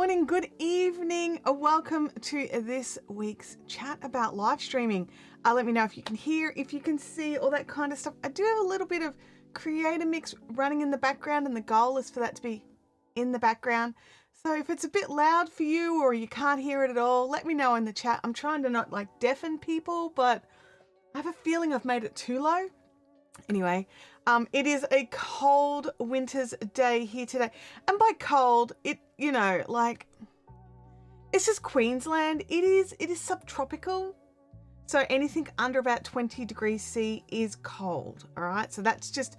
morning, good evening. Welcome to this week's chat about live streaming. Let me know if you can hear, if you can see, all that kind of stuff. I do have a little bit of creator mix running in the background, and the goal is for that to be in the background. So if it's a bit loud for you or you can't hear it at all, let me know in the chat. I'm trying to not like deafen people, but I have a feeling I've made it too low. Anyway, it is a cold winter's day here today. And by cold, it's just Queensland. It is subtropical. So anything under about 20 degrees C is cold. All right. So that's just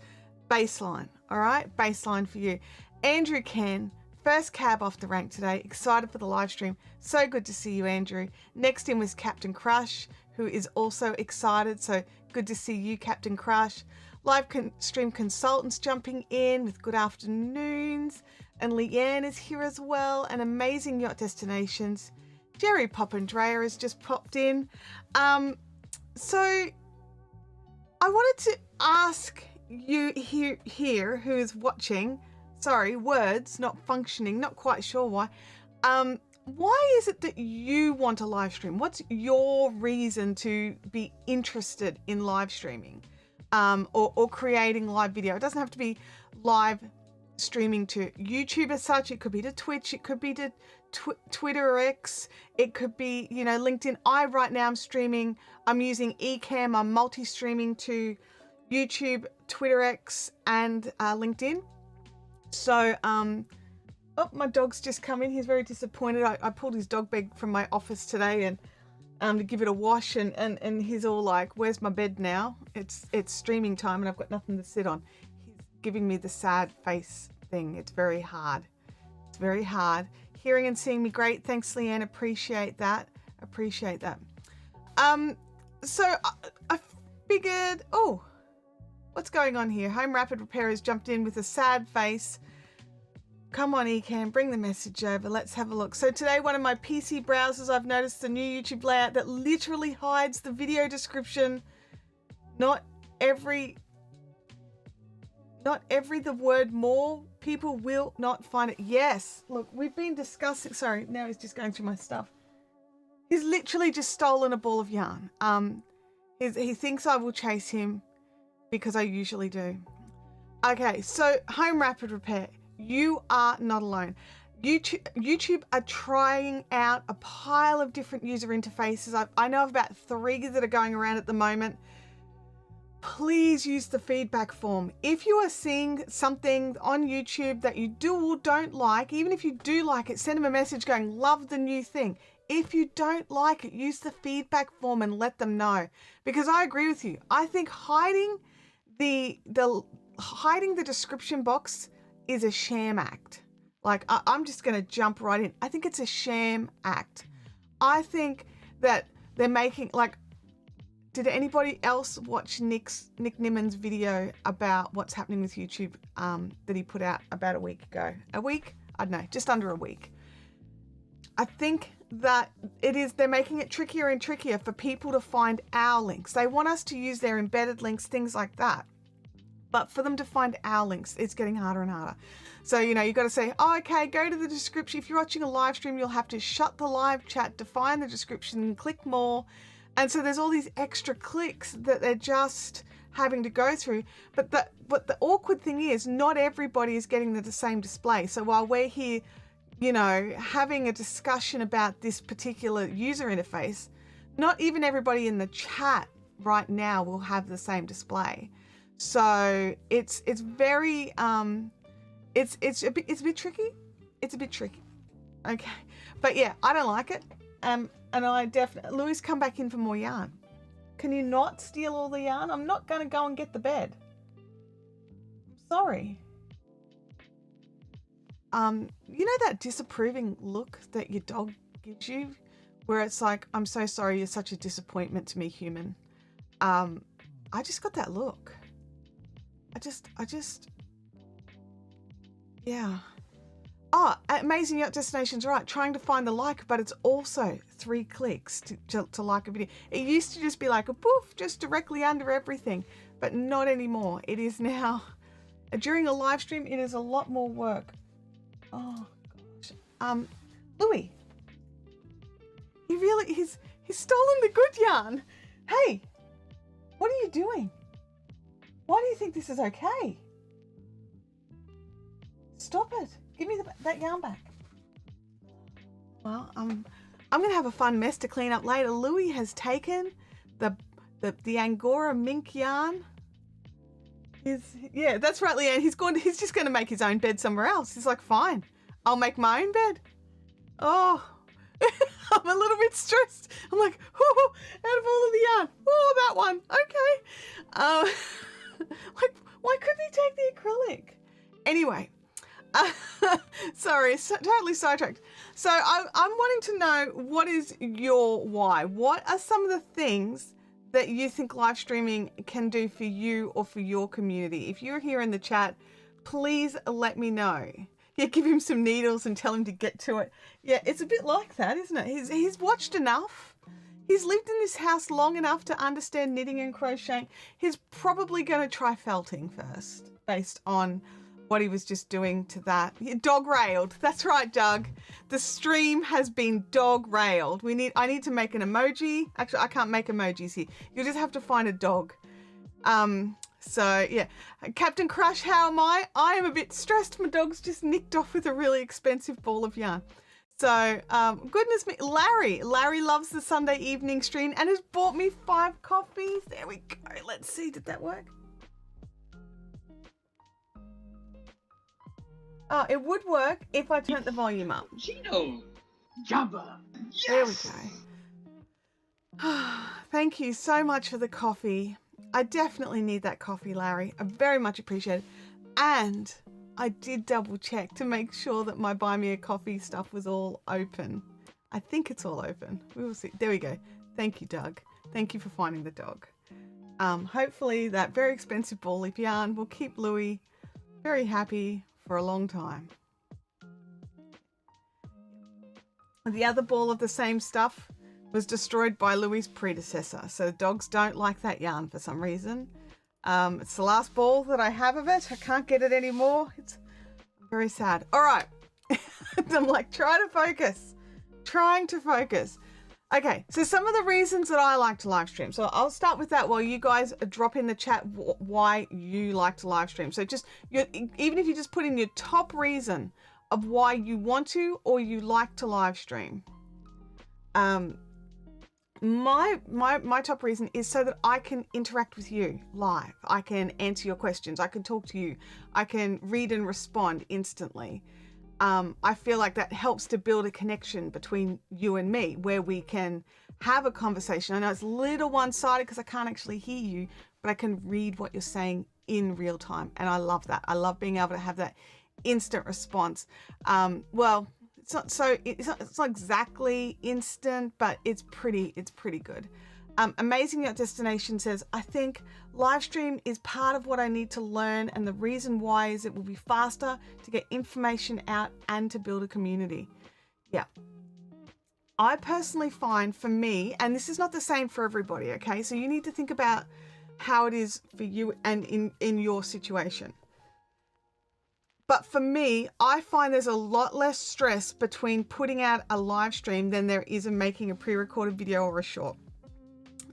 baseline. All right. Baseline for you. Andrew Ken, first cab off the rank today. Excited for the live stream. So good to see you, Andrew. Next in was Captain Crush, who is also excited. So good to see you, Captain Crush. Live stream consultants jumping in with good afternoons. And Leanne is here as well. And Amazing Yacht Destinations. Jerry Popandrea has just popped in. So I wanted to ask you here who is watching, sorry, words not functioning, not quite sure why. Why is it that you want a live stream? What's your reason to be interested in live streaming or creating live video? It doesn't have to be live streaming to YouTube as such. It could be to Twitch. It could be to Twitter or X. It could be, LinkedIn. Right now I'm streaming. I'm using Ecamm. I'm multi-streaming to YouTube, Twitter X, and LinkedIn. So, oh, my dog's just come in. He's very disappointed. I pulled his dog bag from my office today and to give it a wash, and he's all like, "Where's my bed now? It's streaming time and I've got nothing to sit on." He's giving me the sad face thing. It's very hard. It's very hard. Hearing and seeing me, great. Thanks, Leanne. Appreciate that. Appreciate that. So I figured, oh, what's going on here? Home Rapid Repair has jumped in with a sad face. Come on, Ecamm, bring the message over. Let's have a look. So today, one of my PC browsers, I've noticed the new YouTube layout that literally hides the video description. Not every the word more, people will not find it. Yes, look, we've been discussing, sorry, now he's just going through my stuff. He's literally just stolen a ball of yarn. He thinks I will chase him because I usually do. Okay, so Home Rapid Repair. You are not alone. YouTube are trying out a pile of different user interfaces. I know of about 3 that are going around at the moment. Please use the feedback form. If you are seeing something on YouTube that you do or don't like, even if you do like it, send them a message going, "Love the new thing." If you don't like it, use the feedback form and let them know. Because I agree with you. I think hiding the description box is a sham act. Like, I'm just going to jump right in. I think it's a sham act. I think that they're making, like, did anybody else watch Nick Niman's video about what's happening with YouTube that he put out about a week ago? A week? I don't know, just under a week. I think that they're making it trickier and trickier for people to find our links. They want us to use their embedded links, things like that. But for them to find our links, it's getting harder and harder. So, you've got to say, oh, okay, go to the description. If you're watching a live stream, you'll have to shut the live chat, define the description, and click more. And so there's all these extra clicks that they're just having to go through. But the awkward thing is, not everybody is getting the same display. So while we're here, having a discussion about this particular user interface, not even everybody in the chat right now will have the same display. So it's very it's a bit tricky. It's a bit tricky. Okay, but yeah, I don't like it. And I definitely, Louis, come back in for more yarn. Can you not steal all the yarn? I'm not going to go and get the bed. Sorry. That disapproving look that your dog gives you, where it's like, "I'm so sorry, you're such a disappointment to me, human." I just got that look. I just, yeah. Oh, Amazing Yacht Destinations, right. Trying to find the like, but it's also 3 clicks to like a video. It used to just be like a poof, just directly under everything, but not anymore. It is now, during a live stream, it is a lot more work. Oh, gosh. Louis. He's stolen the good yarn. Hey, what are you doing? Why do you think this is okay? Stop it. Give me that yarn back. Well, I'm going to have a fun mess to clean up later. Louis has taken the Angora mink yarn. Yeah, that's right, Leanne. He's just going to make his own bed somewhere else. He's like, fine, I'll make my own bed. Oh, I'm a little bit stressed. I'm like, oh, out of all of the yarn, oh, that one. Okay. Like, why couldn't he take the acrylic? Anyway, sorry, totally sidetracked. So I'm wanting to know, what is your why? What are some of the things that you think live streaming can do for you or for your community? If you're here in the chat, please let me know. Yeah, give him some needles and tell him to get to it. Yeah, it's a bit like that, isn't it? He's watched enough. He's lived in this house long enough to understand knitting and crocheting. He's probably going to try felting first, based on what he was just doing to that. Dog railed. That's right, Doug. The stream has been dog railed. I need to make an emoji. Actually, I can't make emojis here. You'll just have to find a dog. So yeah, Captain Crush, how am I? I am a bit stressed. My dog's just nicked off with a really expensive ball of yarn. So, goodness me, Larry loves the Sunday evening stream and has bought me 5 coffees. There we go. Let's see, did that work? Oh, it would work if I turned the volume up. Chino, Jabba. Yes! There we go. Thank you so much for the coffee. I definitely need that coffee, Larry. I very much appreciate it. And I did double check to make sure that my Buy Me a Coffee stuff was all open. I think it's all open. We will see. There we go. Thank you, Doug. Thank you for finding the dog. Hopefully that very expensive ball of yarn will keep Louis very happy for a long time. The other ball of the same stuff was destroyed by Louis' predecessor. So dogs don't like that yarn for some reason. It's the last ball that I have of it. I can't get it anymore. It's very sad. All right. I'm like, trying to focus. Okay, so some of the reasons that I like to live stream. So I'll start with that while you guys drop in the chat why you like to live stream. So just, even if you just put in your top reason of why you want to or you like to live stream. My top reason is so that I can interact with you live. I can answer your questions. I can talk to you. I can read and respond instantly. I feel like that helps to build a connection between you and me where we can have a conversation. I know it's a little one-sided because I can't actually hear you, but I can read what you're saying in real time. And I love that. I love being able to have that instant response. Well, it's not exactly instant, but it's pretty good. Amazing Yacht Destination says, I think live stream is part of what I need to learn, and the reason why is it will be faster to get information out and to build a community. Yeah. I personally find for me, and this is not the same for everybody, okay? So you need to think about how it is for you and in your situation. But for me, I find there's a lot less stress between putting out a live stream than there is in making a pre-recorded video or a short.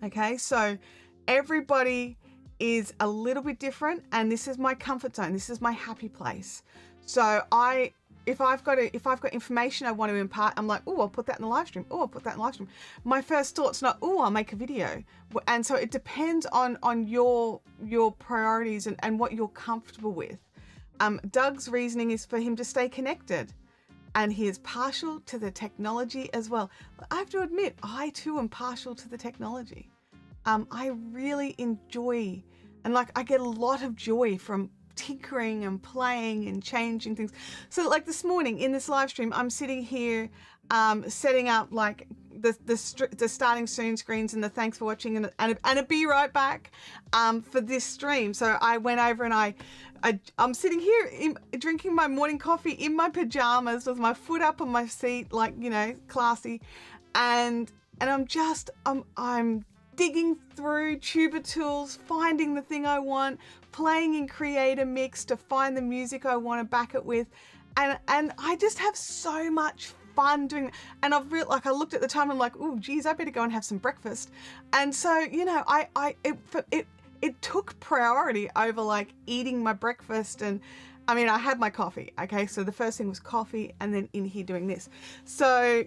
Okay, so everybody is a little bit different, and this is my comfort zone. This is my happy place. So if I've got information I want to impart, I'm like, oh, I'll put that in the live stream. Oh, I'll put that in the live stream. My first thought's not, oh, I'll make a video. And so it depends on your priorities and what you're comfortable with. Doug's reasoning is for him to stay connected, and he is partial to the technology as well. I have to admit, I too am partial to the technology. I really enjoy, and like I get a lot of joy from tinkering and playing and changing things. So like this morning in this live stream, I'm sitting here setting up like the starting soon screens and the thanks for watching and a be right back for this stream. So I went over and I'm sitting here drinking my morning coffee in my pajamas with my foot up on my seat, like, you know, classy, and I'm digging through tuba tools, finding the thing I want, playing in Creator Mix to find the music I want to back it with, and I just have so much fun doing, and I've really, like, I looked at the time and I'm like, oh geez, I better go and have some breakfast. And so, you know, it took priority over like eating my breakfast. And I mean, I had my coffee. Okay. So the first thing was coffee, and then in here doing this. So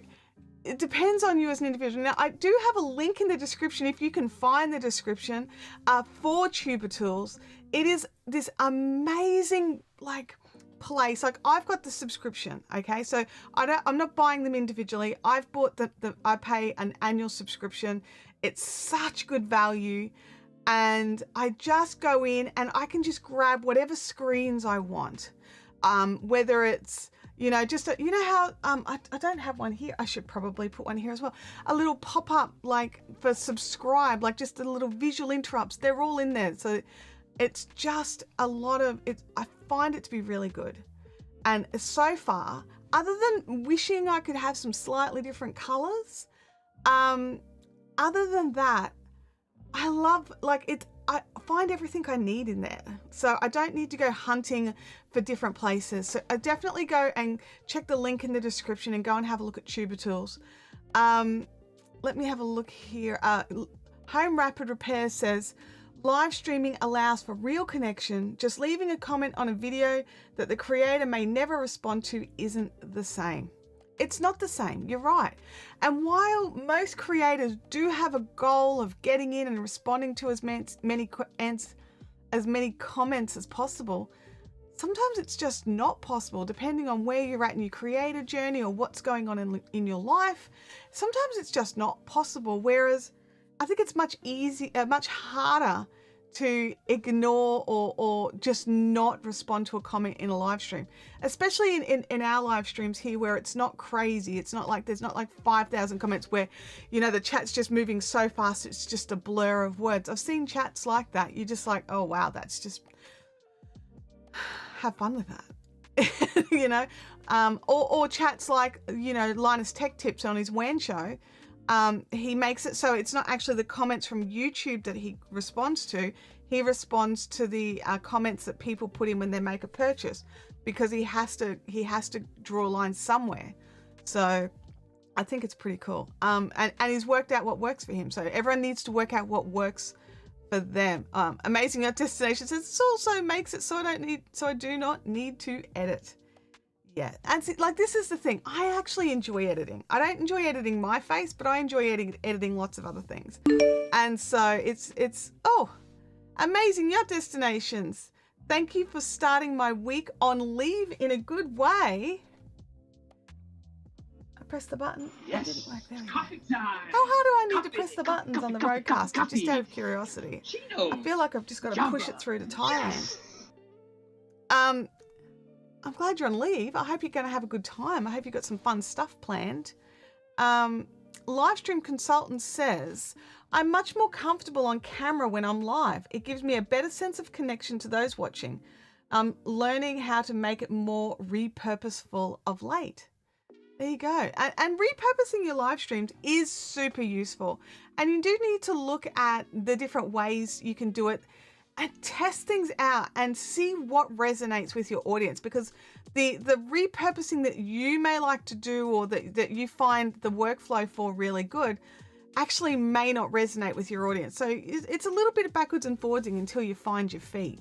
it depends on you as an individual. Now, I do have a link in the description, if you can find the description, for Tuber Tools. It is this amazing, like, place. Like, I've got the subscription, okay? So I'm not buying them individually. I've bought I pay an annual subscription. It's such good value. And I just go in and I can just grab whatever screens I want. Whether it's, you know, just, you know how, I don't have one here. I should probably put one here as well. A little pop-up, like, for subscribe, like just a little visual interrupts. They're all in there. So it's just a lot of it. I find it to be really good. And so far, other than wishing I could have some slightly different colors, other than that, I love, like, I find everything I need in there. So I don't need to go hunting for different places. So I definitely go and check the link in the description and go and have a look at Tuber Tools. Let me have a look here. Home Rapid Repair says, live streaming allows for real connection. Just leaving a comment on a video that the creator may never respond to isn't the same. It's not the same, you're right. And while most creators do have a goal of getting in and responding to as many comments as possible, sometimes it's just not possible, depending on where you're at in your creator journey or what's going on in your life. Sometimes it's just not possible, whereas I think it's much harder to ignore or just not respond to a comment in a live stream, especially in our live streams here, where it's not crazy. It's not like there's not like 5,000 comments where, you know, the chat's just moving so fast it's just a blur of words. I've seen chats like that. You're just like, oh wow, that's just, have fun with that. You know, or chats like, you know, Linus Tech Tips on his WAN show. He makes it so it's not actually the comments from YouTube that he responds to. He responds to the comments that people put in when they make a purchase, because he has to draw a line somewhere. So I think it's pretty cool. And he's worked out what works for him. So everyone needs to work out what works for them. Amazing Yacht Destination says, this also makes it so I do not need to edit. Yeah, and see, like, this is the thing. I actually enjoy editing. I don't enjoy editing my face, but I enjoy editing lots of other things. And so it's Amazing Yacht Destinations. Thank you for starting my week on leave in a good way. I pressed the button. Yes, I didn't like that. coffee time. How hard do I need to Coffee, press the coffee, buttons coffee, on the coffee, roadcaster, coffee, just out of curiosity? Cheetos. I feel like I've just got to push it through to Thailand. Yes. I'm glad you're on leave. I hope you're going to have a good time. I hope you've got some fun stuff planned. Livestream Consultant says, I'm much more comfortable on camera when I'm live. It gives me a better sense of connection to those watching. I'm learning how to make it more repurposeful of late. There you go. And repurposing your live streams is super useful. And you do need to look at the different ways you can do it and test things out and see what resonates with your audience, because the repurposing that you may like to do, or that you find the workflow for really good, actually may not resonate with your audience. So it's a little bit of backwards and forwarding until you find your feet.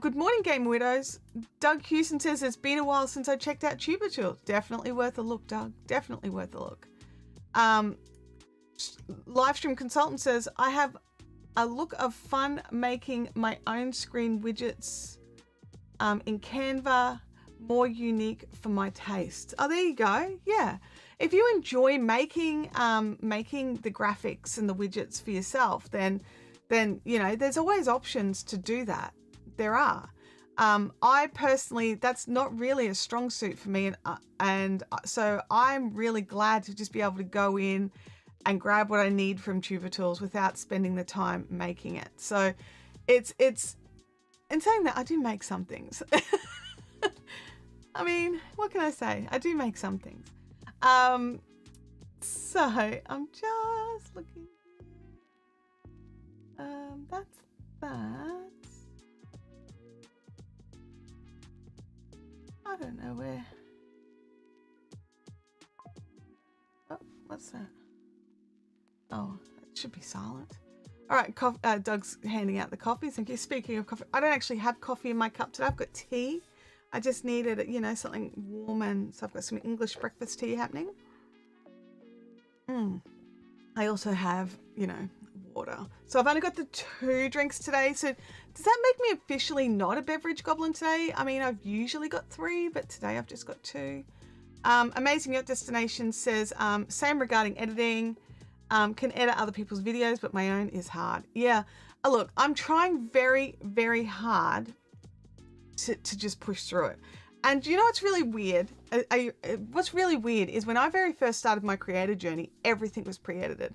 Good morning, Game Widows. Doug Hewson says, it's been a while since I checked out Tuber Tools. Definitely worth a look, Doug. Definitely worth a look. Livestream Consultant says, I have a look of fun making my own screen widgets in Canva, more unique for my taste. Oh, there you go. Yeah. If you enjoy making the graphics and the widgets for yourself, then you know, there's always options to do that. There are. I personally, that's not really a strong suit for me, and so I'm really glad to just be able to go in and grab what I need from Tuber Tools without spending the time making it. So it's in saying that, I do make some things. I mean, what can I say? I do make some things. So I'm just looking. That's that. I don't know where. Oh, what's that? Oh, it should be silent. All right, Doug's handing out the coffee. Thank you. Speaking of coffee, I don't actually have coffee in my cup today. I've got tea. I just needed, something warm, and so I've got some English breakfast tea happening. I also have, water. So I've only got the 2 drinks today. So does that make me officially not a beverage goblin today? I mean, I've usually got 3, but today I've just got 2. Amazing Yacht Destination says, same regarding editing. Can edit other people's videos, but my own is hard. Yeah. Look, I'm trying very, very hard to just push through it. And you know what's really weird? What's really weird is when I very first started my creator journey, everything was pre-edited.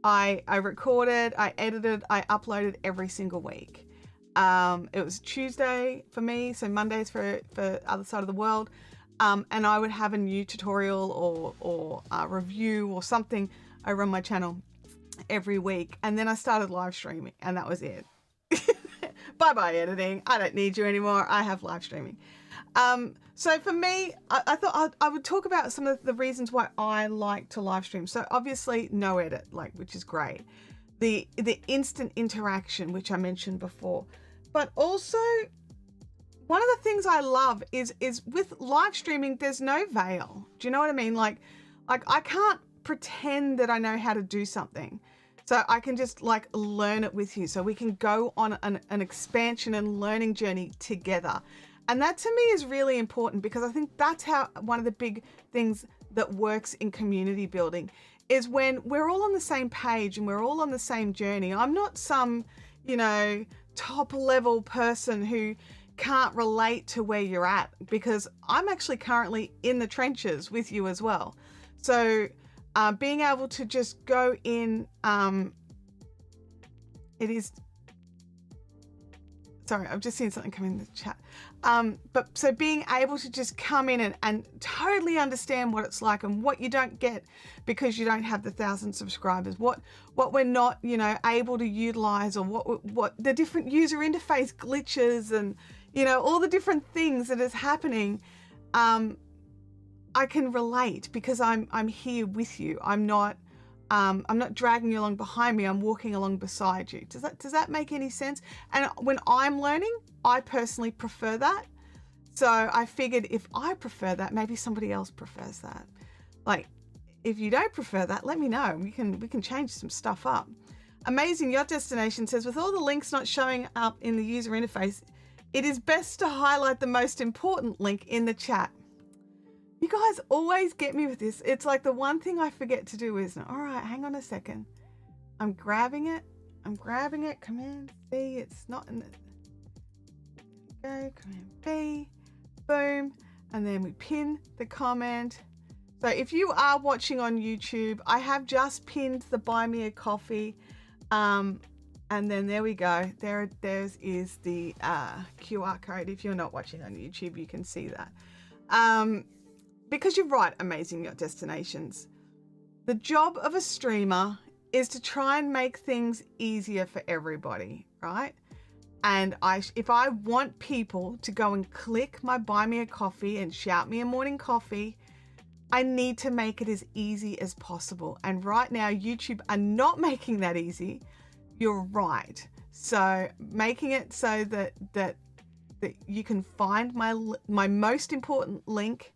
I recorded, I edited, I uploaded every single week. It was Tuesday for me, so Mondays for other side of the world. And I would have a new tutorial or a review or something over on my channel every week. And then I started live streaming, and that was it. Bye-bye editing. I don't need you anymore. I have live streaming. So for me, I thought I would talk about some of the reasons why I like to live stream. So obviously no edit, which is great. The instant interaction, which I mentioned before, but also one of the things I love is with live streaming, there's no veil. Do you know what I mean? Like I can't pretend that I know how to do something. So I can just learn it with you. So we can go on an expansion and learning journey together. And that to me is really important, because I think that's how one of the big things that works in community building is when we're all on the same page and we're all on the same journey. I'm not some, top level person who can't relate to where you're at, because I'm actually currently in the trenches with you as well. So being able to just go in, sorry, I've just seen something come in the chat. But so being able to just come in and totally understand what it's like and what you don't get because you don't have the 1,000 subscribers, what we're not, able to utilize, or what the different user interface glitches and, all the different things that is happening. I can relate because I'm here with you. I'm not dragging you along behind me. I'm walking along beside you. Does that make any sense? And when I'm learning, I personally prefer that. So I figured if I prefer that, maybe somebody else prefers that. If you don't prefer that, let me know. We can change some stuff up. Amazing Yacht Destination says, with all the links not showing up in the user interface, it is best to highlight the most important link in the chat. You guys always get me with this. It's like the one thing I forget to do, isn't it? All right, hang on a second. I'm grabbing it. Command B. It's not in the... Go, Command B. Boom. And then we pin the comment. So if you are watching on YouTube, I have just pinned the Buy Me a Coffee. And then there we go. There's the QR code. If you're not watching on YouTube, you can see that. Because you're right, Amazing Yacht Destinations. The job of a streamer is to try and make things easier for everybody, right? And if I want people to go and click my Buy Me a Coffee and shout me a morning coffee, I need to make it as easy as possible. And right now, YouTube are not making that easy. You're right. So making it so that you can find my most important link,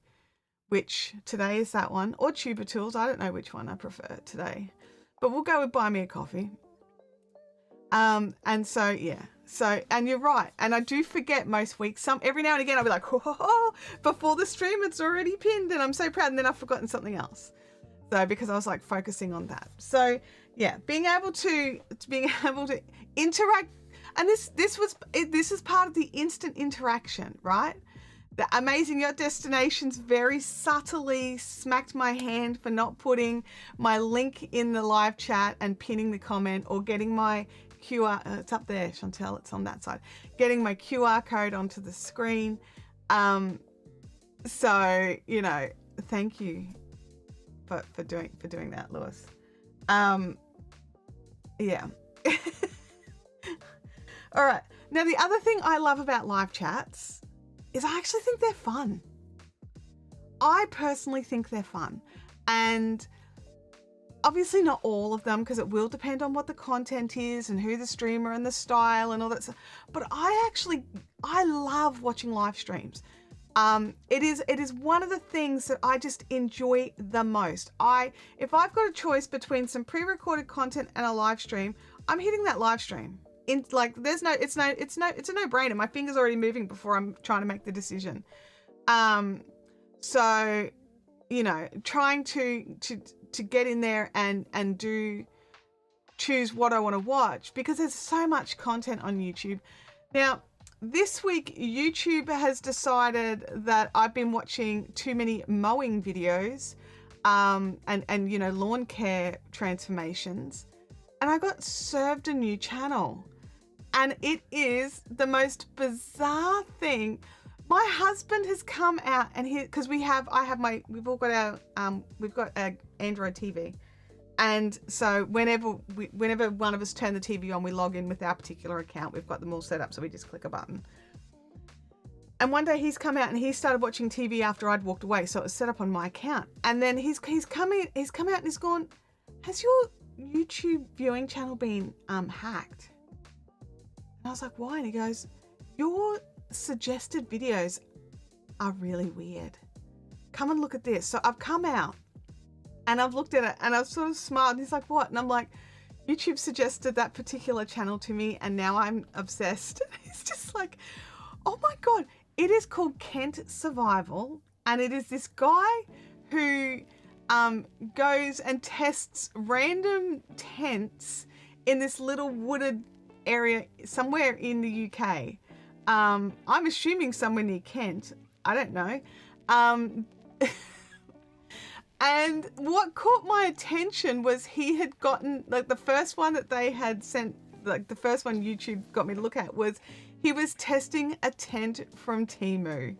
which today is that one, or Tuber Tools. I don't know which one I prefer today, but we'll go with Buy Me a Coffee. And so, yeah. So, and you're right. And I do forget most weeks. Every now and again, I'll be like, oh, before the stream, it's already pinned. And I'm so proud. And then I've forgotten something else. So, because I was focusing on that. So yeah, being able to interact. And this is part of the instant interaction, right? The Amazing Yacht Destinations very subtly smacked my hand for not putting my link in the live chat and pinning the comment, or getting my QR, it's up there, Chantelle, it's on that side, getting my QR code onto the screen. So, thank you for doing that, Lewis. Yeah. All right. Now, the other thing I love about live chats is I actually think they're fun. I personally think they're fun. And obviously not all of them, because it will depend on what the content is and who the streamer and the style and all that stuff. But I love watching live streams. It is one of the things that I just enjoy the most. If I've got a choice between some pre-recorded content and a live stream, I'm hitting that live stream. It's a no-brainer. My finger's already moving before I'm trying to make the decision. So, you know, trying to get in there and choose what I want to watch, because there's so much content on YouTube. Now, this week, YouTube has decided that I've been watching too many mowing videos, and you know, lawn care transformations, and I got served a new channel, and it is the most bizarre thing. My husband has come out, and because we've all got an Android TV, and so whenever one of us turn the TV on, we log in with our particular account. We've got them all set up, so we just click a button. And one day he's come out and he started watching TV after I'd walked away, so it was set up on my account. And then he's come out and he's gone, "Has your YouTube viewing channel been hacked?" And I was like, "Why?" And he goes, "Your suggested videos are really weird. Come and look at this." So I've come out and I've looked at it and I've sort of smiled, and he's like, "What?" And I'm like, "YouTube suggested that particular channel to me and now I'm obsessed." He's just like, "Oh my God." It is called Kent Survival, and it is this guy who goes and tests random tents in this little wooded area somewhere in the UK. I'm assuming somewhere near Kent. I don't know. And what caught my attention was he had gotten, like, the first one that they had sent, like the first one YouTube got me to look at, was he was testing a tent from Temu.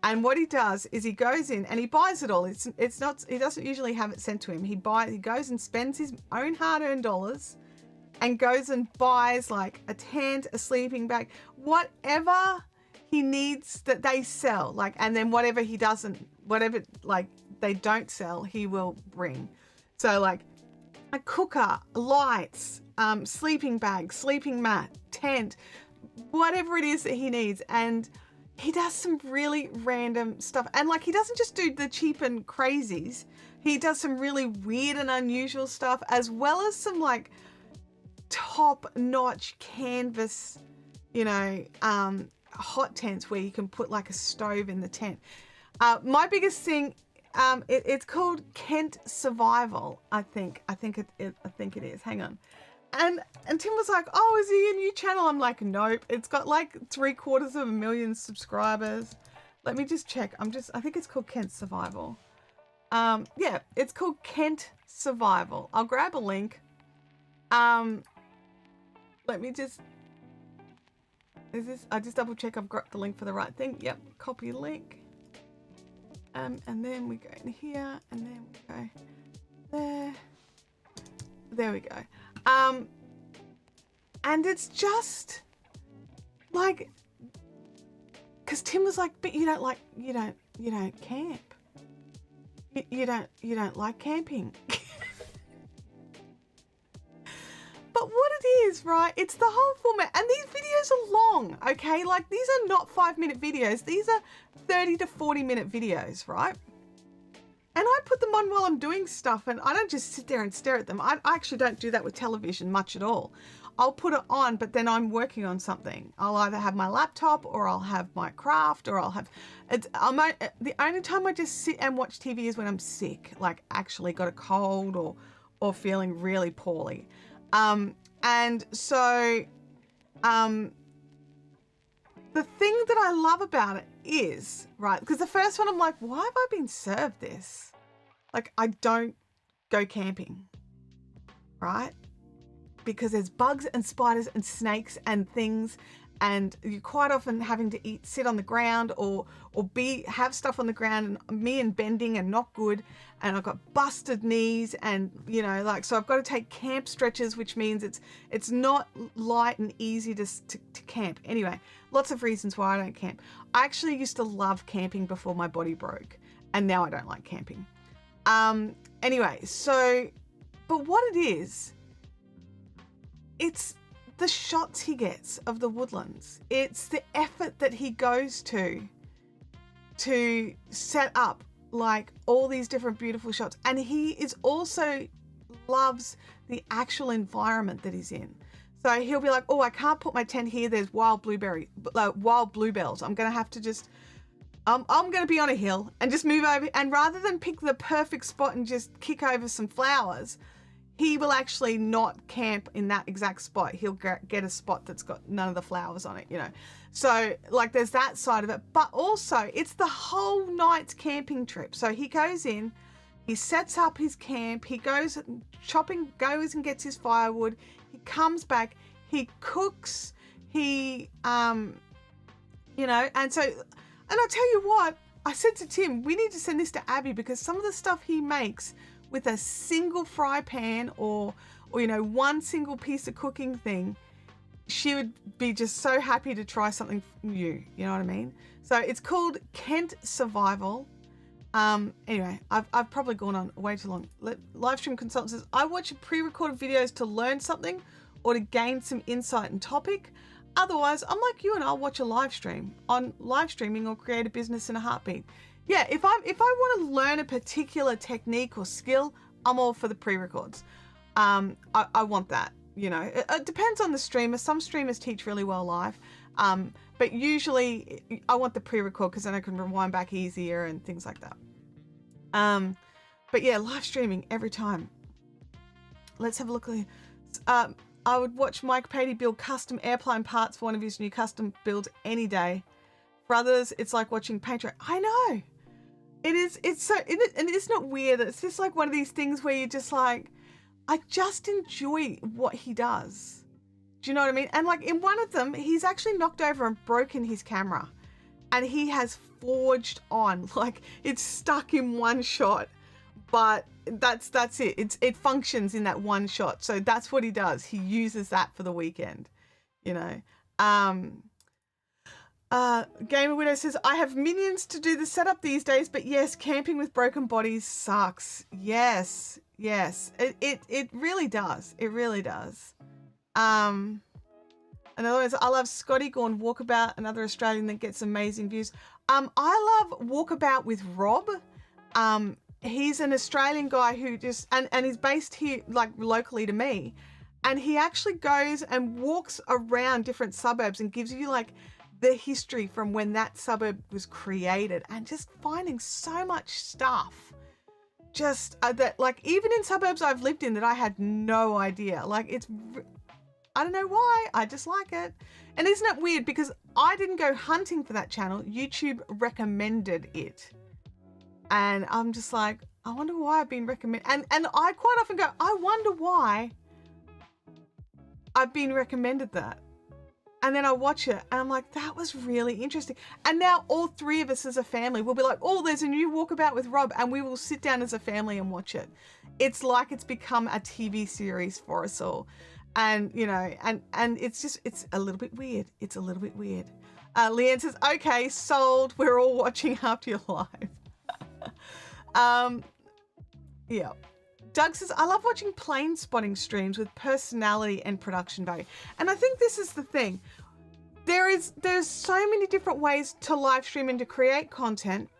And what he does is he goes in and he buys it all. It's not, he doesn't usually have it sent to him. He goes and spends his own hard-earned dollars and goes and buys like a tent, a sleeping bag, whatever he needs that they sell. Like, and then whatever like they don't sell, he will bring. So like a cooker, lights, sleeping bag, sleeping mat, tent, whatever it is that he needs. And he does some really random stuff. And like, he doesn't just do the cheap and crazies. He does some really weird and unusual stuff, as well as some like top-notch canvas, you know, hot tents where you can put like a stove in the tent. My biggest thing, it's called Kent Survival. I think it is. Hang on. And Tim was like, "Oh, is he a new channel?" I'm like, "Nope. It's got like 750,000 subscribers." Let me just check. I think it's called Kent Survival. Yeah, it's called Kent Survival. I'll grab a link. Let me just, I just double check I've got the link for the right thing. Yep, copy link. And then we go in here, and then we go there. There we go. And it's just like, because Tim was like, "But you don't camp. You don't like camping." But what it is, right? It's the whole format. And these videos are long, okay? Like, these are not 5-minute videos. These are 30 to 40-minute videos, right? And I put them on while I'm doing stuff, and I don't just sit there and stare at them. I actually don't do that with television much at all. I'll put it on, but then I'm working on something. I'll either have my laptop, or I'll have my craft, or I'll have... the only time I just sit and watch TV is when I'm sick, like actually got a cold or feeling really poorly. And so the thing that I love about it is, right, because the first one I'm like, why have I been served this? Like, I don't go camping, right? Because there's bugs and spiders and snakes and things, and you're quite often having to sit on the ground or have stuff on the ground, and me and bending and not good, and I've got busted knees, and you know, like, so I've got to take camp stretches, which means it's not light and easy to camp. Anyway, lots of reasons why I don't camp. I actually used to love camping before my body broke, and now I don't like camping. Anyway, so but what it is, it's the shots he gets of the woodlands. It's the effort that he goes to set up like all these different beautiful shots. And he is also loves the actual environment that he's in. So he'll be like, oh, I can't put my tent here. There's wild blueberries. I'm going to have to just, I'm going to be on a hill and just move over. And rather than pick the perfect spot and just kick over some flowers, he will actually not camp in that exact spot. He'll get a spot that's got none of the flowers on it, you know. So like there's that side of it, but also it's the whole night's camping trip. So he goes in, he sets up his camp, he goes chopping, goes and gets his firewood, he comes back, he cooks, he, you know, and so, and I'll tell you what, I said to Tim, we need to send this to Abby because some of the stuff he makes with a single fry pan or you know, one single piece of cooking thing, she would be just so happy to try something new. You know what I mean? So it's called Kent Survival. Anyway, I've probably gone on way too long. Livestream consultant says, I watch pre-recorded videos to learn something or to gain some insight and topic. Otherwise, I'm like you and I'll watch a live stream. On live streaming or create a business in a heartbeat. Yeah, if I want to learn a particular technique or skill, I'm all for the pre-records. I want that, you know. It depends on the streamer. Some streamers teach really well live, but usually I want the pre-record because then I can rewind back easier and things like that. But yeah, live streaming every time. Let's have a look. I would watch Mike Patey build custom airplane parts for one of his new custom builds any day. For others, it's like watching paint dry. I know. It's so, and it's not weird. It's just like one of these things where you're just like, I just enjoy what he does. Do you know what I mean? And like in one of them, he's actually knocked over and broken his camera and he has forged on, like it's stuck in one shot, but that's it. It functions in that one shot. So that's what he does. He uses that for the weekend, you know? Gamer Widow says, I have minions to do the setup these days, but yes, camping with broken bodies sucks. Yes. It really does. It really does. Another one is, I love Scotty Gorn Walkabout, another Australian that gets amazing views. I love Walkabout with Rob. He's an Australian guy who just, and he's based here, like locally to me. And he actually goes and walks around different suburbs and gives you like the history from when that suburb was created and just finding so much stuff just that like even in suburbs I've lived in that I had no idea. Like it's, I don't know why, I just like it. And isn't it weird because I didn't go hunting for that channel, YouTube recommended it. And I'm just like, I wonder why I've been recommended. And I quite often go, I wonder why I've been recommended that. And then I watch it and I'm like, that was really interesting. And now all three of us as a family will be like, oh, there's a new Walkabout with Rob, and we will sit down as a family and watch it. It's like it's become a TV series for us all. And, you know, and it's just, it's a little bit weird. It's a little bit weird. Leanne says, okay, sold. We're all watching after you're live. Yeah. Doug says, I love watching plane spotting streams with personality and production value. And I think this is the thing. There's so many different ways to live stream and to create content.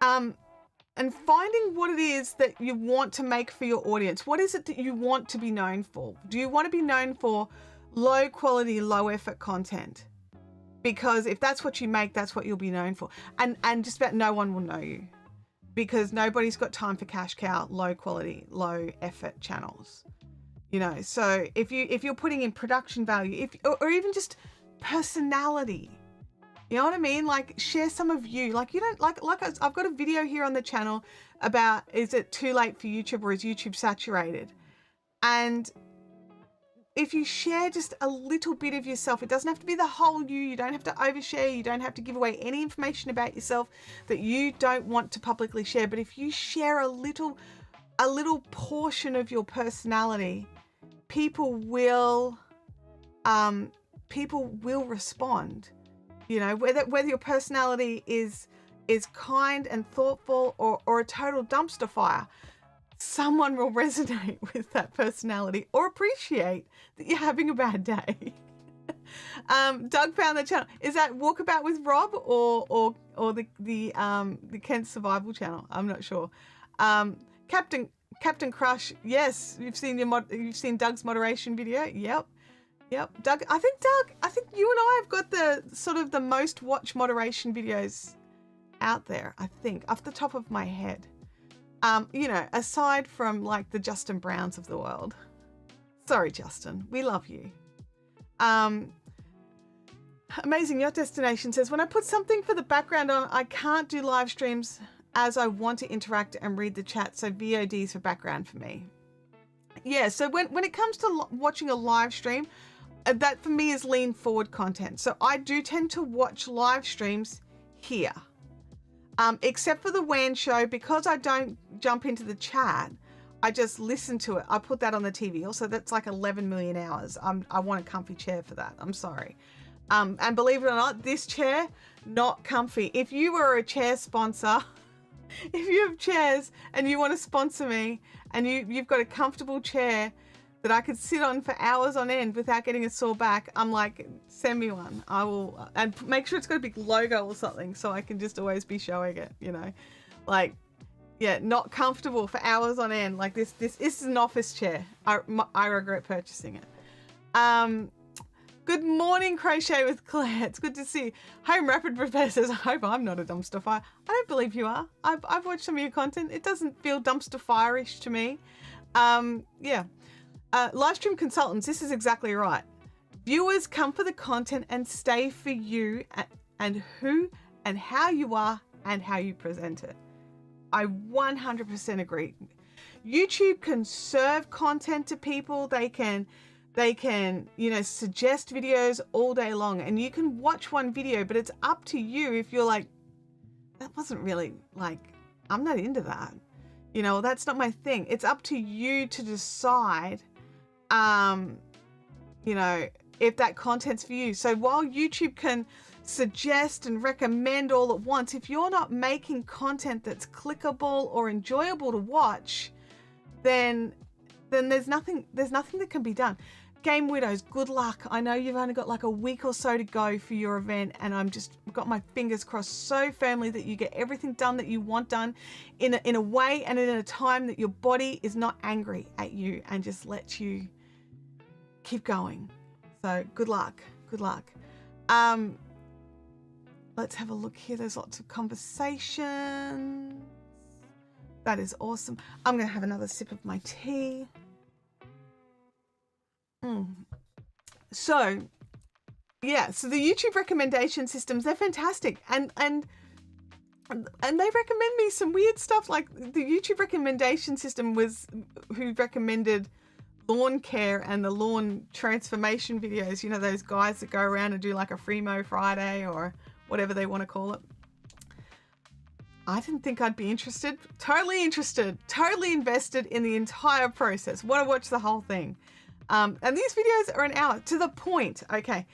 And finding what it is that you want to make for your audience. What is it that you want to be known for? Do you want to be known for low quality, low effort content? Because if that's what you make, that's what you'll be known for. And just about no one will know you. Because nobody's got time for cash cow, low quality, low effort channels, you know. So if you're putting in production value, or even just personality, you know what I mean? Like share some of you. Like you don't like I've got a video here on the channel about, is it too late for YouTube or is YouTube saturated? And if you share just a little bit of yourself, it doesn't have to be the whole you. You don't have to overshare. You don't have to give away any information about yourself that you don't want to publicly share. But if you share a little portion of your personality, people will respond. You know, whether your personality is kind and thoughtful or a total dumpster fire. someone will resonate with that personality or appreciate that you're having a bad day. Doug found the channel. Is that Walkabout with Rob or the Kent Survival channel? I'm not sure. Captain Crush. Yes, you've seen Doug's moderation video. Yep. Doug. I think you and I have got the most watched moderation videos out there. I think off the top of my head. Aside from like the Justin Browns of the world. Sorry, Justin. We love you. Amazing Yacht Destination says, when I put something for the background on, I can't do live streams as I want to interact and read the chat. So VODs for background for me. Yeah. So when it comes to watching a live stream, that for me is lean forward content. So I do tend to watch live streams here. Except for the WAN show, because I don't jump into the chat, I just listen to it. I put that on the TV. Also, that's like 11 million hours. I want a comfy chair for that. I'm sorry. And believe it or not, this chair, not comfy. If you were a chair sponsor, if you have chairs and you want to sponsor me and you've got a comfortable chair that I could sit on for hours on end without getting a sore back, I'm like, send me one. I will, and make sure it's got a big logo or something so I can just always be showing it, like, yeah, not comfortable for hours on end. Like this is an office chair. I regret purchasing it. Good morning, Crochet with Claire. It's good to see you. Home Rapid Repair says, I hope I'm not a dumpster fire. I don't believe you are. I've watched some of your content. It doesn't feel dumpster fire-ish to me. Yeah. Live stream consultants, this is exactly right. Viewers come for the content and stay for you and who and how you are and how you present it. I 100% agree. YouTube can serve content to people. They can, suggest videos all day long, and you can watch one video, but it's up to you if you're like, that wasn't really like, I'm not into that. That's not my thing. It's up to you to decide, if that content's for you. So while YouTube can suggest and recommend all at once, if you're not making content that's clickable or enjoyable to watch, then there's nothing that can be done. Game Widows, good luck. I know you've only got like a week or so to go for your event, and I've got my fingers crossed so firmly that you get everything done that you want done in a way and in a time that your body is not angry at you and just lets you keep going. So good luck. Let's have a look here. There's lots of conversation. That is awesome. I'm going to have another sip of my tea. So the YouTube recommendation systems, they're fantastic. And they recommend me some weird stuff. Like the YouTube recommendation system was who recommended lawn care and the lawn transformation videos. Those guys that go around and do like a free mow Friday or whatever they want to call it. I didn't think I'd be interested. Totally interested. Totally invested in the entire process. Want to watch the whole thing. And these videos are an hour to the point. Okay.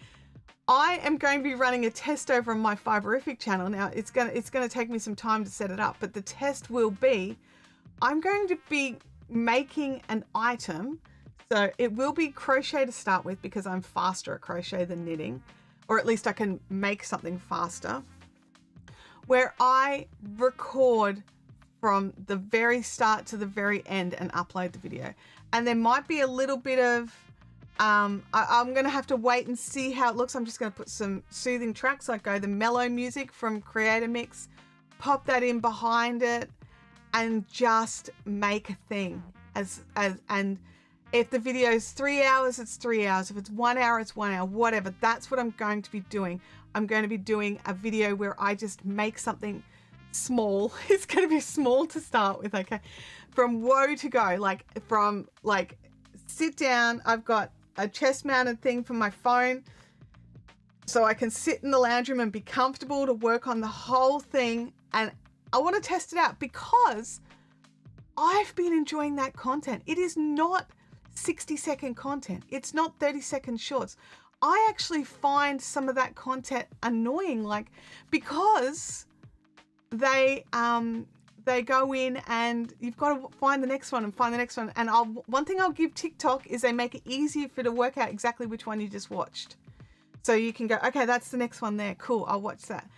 I am going to be running a test over on my Fiberific channel. Now it's going to take me some time to set it up, but the test will be, I'm going to be making an item. So it will be crochet to start with because I'm faster at crochet than knitting, or at least I can make something faster, where I record from the very start to the very end and upload the video. And there might be a little bit of, I'm going to have to wait and see how it looks. I'm just going to put some soothing tracks, like the mellow music from Creator Mix, pop that in behind it, and just make a thing. And if the video is 3 hours, it's 3 hours. If it's 1 hour, it's 1 hour, whatever. That's what I'm going to be doing. I'm going to be doing a video where I just make something small. It's going to be small to start with, okay? From woe to go, from sit down. I've got a chest mounted thing for my phone so I can sit in the lounge room and be comfortable to work on the whole thing. And I want to test it out because I've been enjoying that content. It is not 60-second content. It's not 30-second shorts. I actually find some of that content annoying, because they they go in and you've got to find the next one and find the next one. And one thing I'll give TikTok is they make it easier for you to work out exactly which one you just watched. So you can go, okay, that's the next one there. Cool, I'll watch that.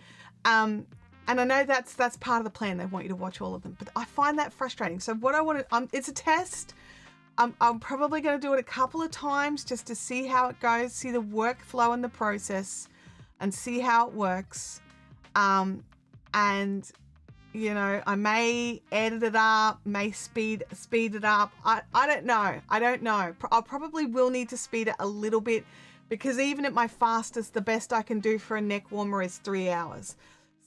And I know that's part of the plan. They want you to watch all of them, but I find that frustrating. So what I want to, it's a test. I'm probably going to do it a couple of times just to see how it goes, see the workflow and the process, and see how it works. And you know, I may edit it up, may speed it up. I don't know. I probably will need to speed it a little bit, because even at my fastest, the best I can do for a neck warmer is 3 hours.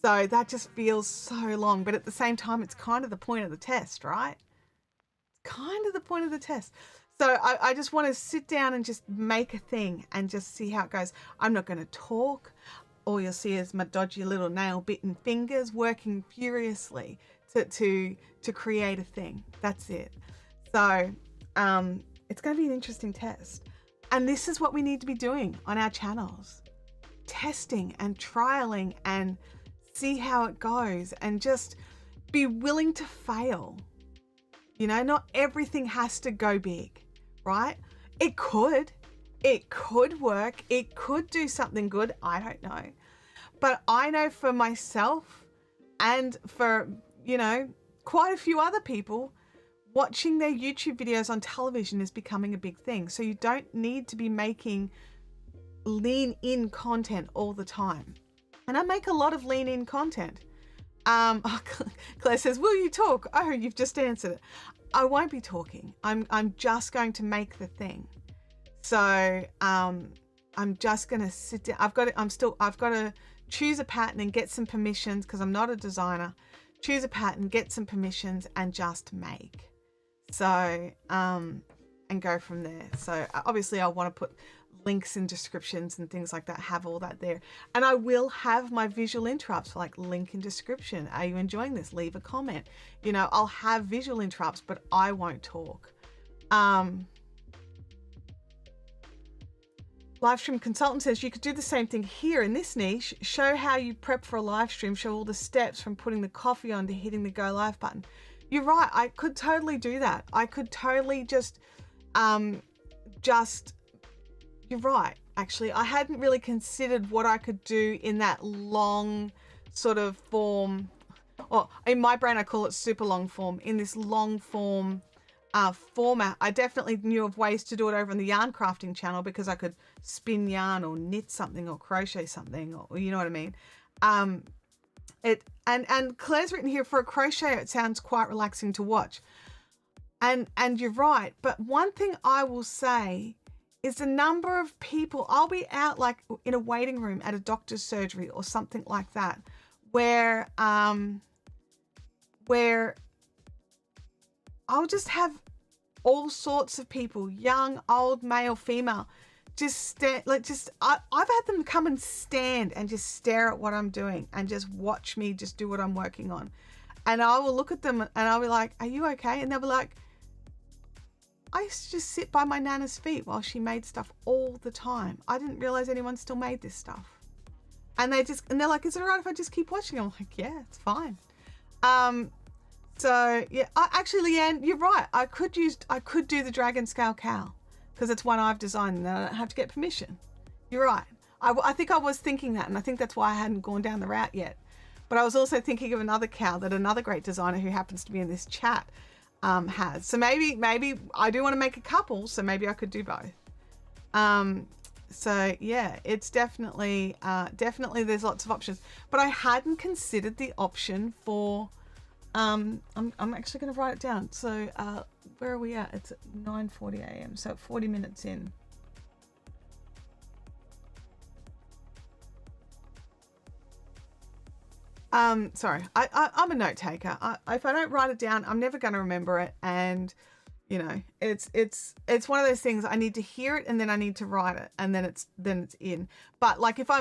So that just feels so long. But at the same time, it's kind of the point of the test, right? It's kind of the point of the test. So I just want to sit down and just make a thing and just see how it goes. I'm not going to talk. All you'll see is my dodgy little nail-bitten fingers working furiously to create a thing. That's it. So it's going to be an interesting test. And this is what we need to be doing on our channels. Testing and trialing and see how it goes, and just be willing to fail. You know, not everything has to go big, right? It could work. It could do something good. I don't know. But I know for myself and for, you know, quite a few other people, watching their YouTube videos on television is becoming a big thing. So you don't need to be making lean in content all the time. And I make a lot of lean in content. Claire says, will you talk? Oh, you've just answered it. I won't be talking. I'm just going to make the thing. So I'm just going to sit down. I've got to choose a pattern and get some permissions, because I'm not a designer. Choose a pattern, get some permissions, and just make. So, and go from there. So obviously I want to put links in descriptions and things like that, have all that there. And I will have my visual interrupts, like link in description. Are you enjoying this? Leave a comment. You know, I'll have visual interrupts, but I won't talk. Livestream consultant says you could do the same thing here in this niche. Show how you prep for a live stream. Show all the steps from putting the coffee on to hitting the go live button. You're right. I could totally do that. I could totally just, you're right. Actually, I hadn't really considered what I could do in that long sort of form, or in my brain, I call it super long form. In this long form format, I definitely knew of ways to do it over on the yarn crafting channel, because I could spin yarn or knit something or crochet something, or you know what I mean. And Claire's written here, for a crochet it sounds quite relaxing to watch, and you're right. But one thing I will say is the number of people, I'll be out like in a waiting room at a doctor's surgery or something like that, where I'll just have all sorts of people, young, old, male, female, just I've had them come and stand and just stare at what I'm doing and just watch me just do what I'm working on. And I will look at them and I'll be like, are you okay? And they'll be like, I used to just sit by my nana's feet while she made stuff all the time. I didn't realize anyone still made this stuff. And they're like, is it all right if I just keep watching? I'm like, yeah, it's fine. So yeah, actually, Leanne, you're right. I could do the dragon scale cow, because it's one I've designed and I don't have to get permission. You're right. I think I was thinking that, and I think that's why I hadn't gone down the route yet. But I was also thinking of another cow that another great designer who happens to be in this chat has. So maybe I do want to make a couple, so maybe I could do both. So yeah, it's definitely there's lots of options, but I hadn't considered the option for I'm actually going to write it down. So where are we at? It's at 9:40 a.m. so 40 minutes in. Sorry, I'm a note taker. If I don't write it down, I'm never going to remember it. And you know, it's one of those things. I need to hear it and then I need to write it, and then it's in. But like if I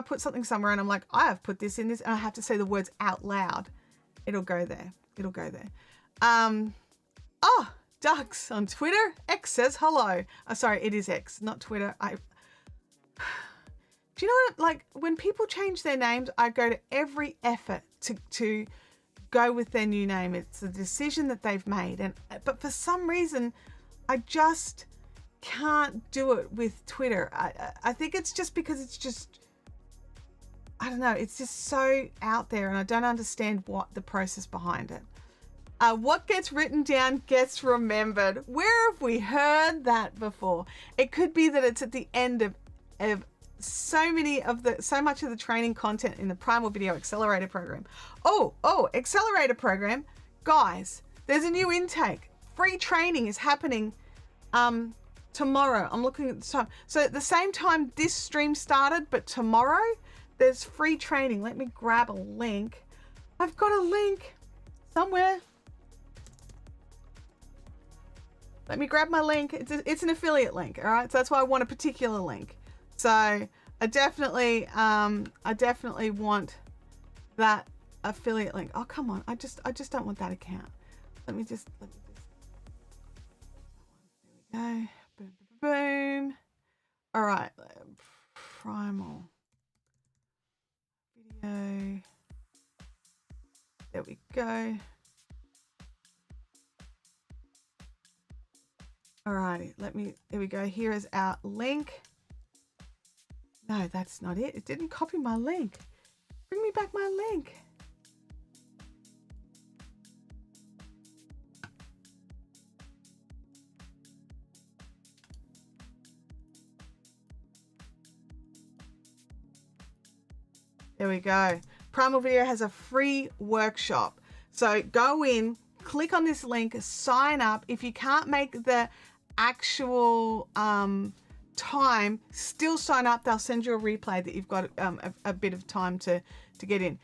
put something somewhere and I'm like, I have put this in this, and I have to say the words out loud, it'll go there. Oh, Ducks on Twitter. X says hello. Sorry, it is X, not Twitter. Do you know what? Like when people change their names, I go to every effort to go with their new name. It's a decision that they've made. But for some reason, I just can't do it with Twitter. I think it's just because it's just, I don't know, it's just so out there, and I don't understand what the process behind it. What gets written down gets remembered. Where have we heard that before? It could be that it's at the end of so much of the training content in the Primal Video Accelerator program. Oh, Accelerator program. Guys, there's a new intake. Free training is happening tomorrow. I'm looking at the time. So at the same time this stream started, but tomorrow there's free training. Let me grab a link. I've got a link somewhere. Let me grab my link. It's an affiliate link, all right? So that's why I want a particular link. So I definitely want that affiliate link. Oh, come on. I just don't want that account. Let me just. There we go. Boom, boom, boom. All right. Primal video. There we go. Alrighty, here we go. Here is our link. No, that's not it. It didn't copy my link. Bring me back my link. There we go. Primal Video has a free workshop. So go in, click on this link, sign up. If you can't make the actual time, still sign up. They'll send you a replay that you've got a bit of time to get in.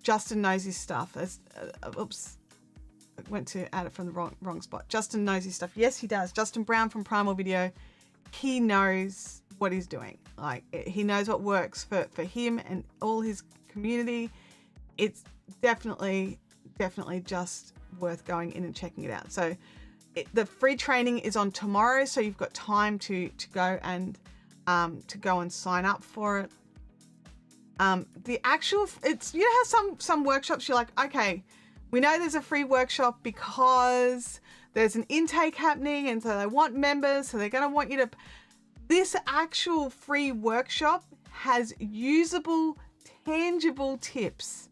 Justin knows his stuff. Oops, I went to add it from the wrong spot. Justin knows his stuff. Yes, he does. Justin Brown from Primal Video, he knows what he's doing. Like, he knows what works for him and all his community. It's definitely just worth going in and checking it out. So the free training is on tomorrow, so you've got time to go and sign up for it. The actual, it's, you know how some workshops you're like, okay, we know there's a free workshop because there's an intake happening, and so they want members, so they're going to want you to. This actual free workshop has usable, tangible tips.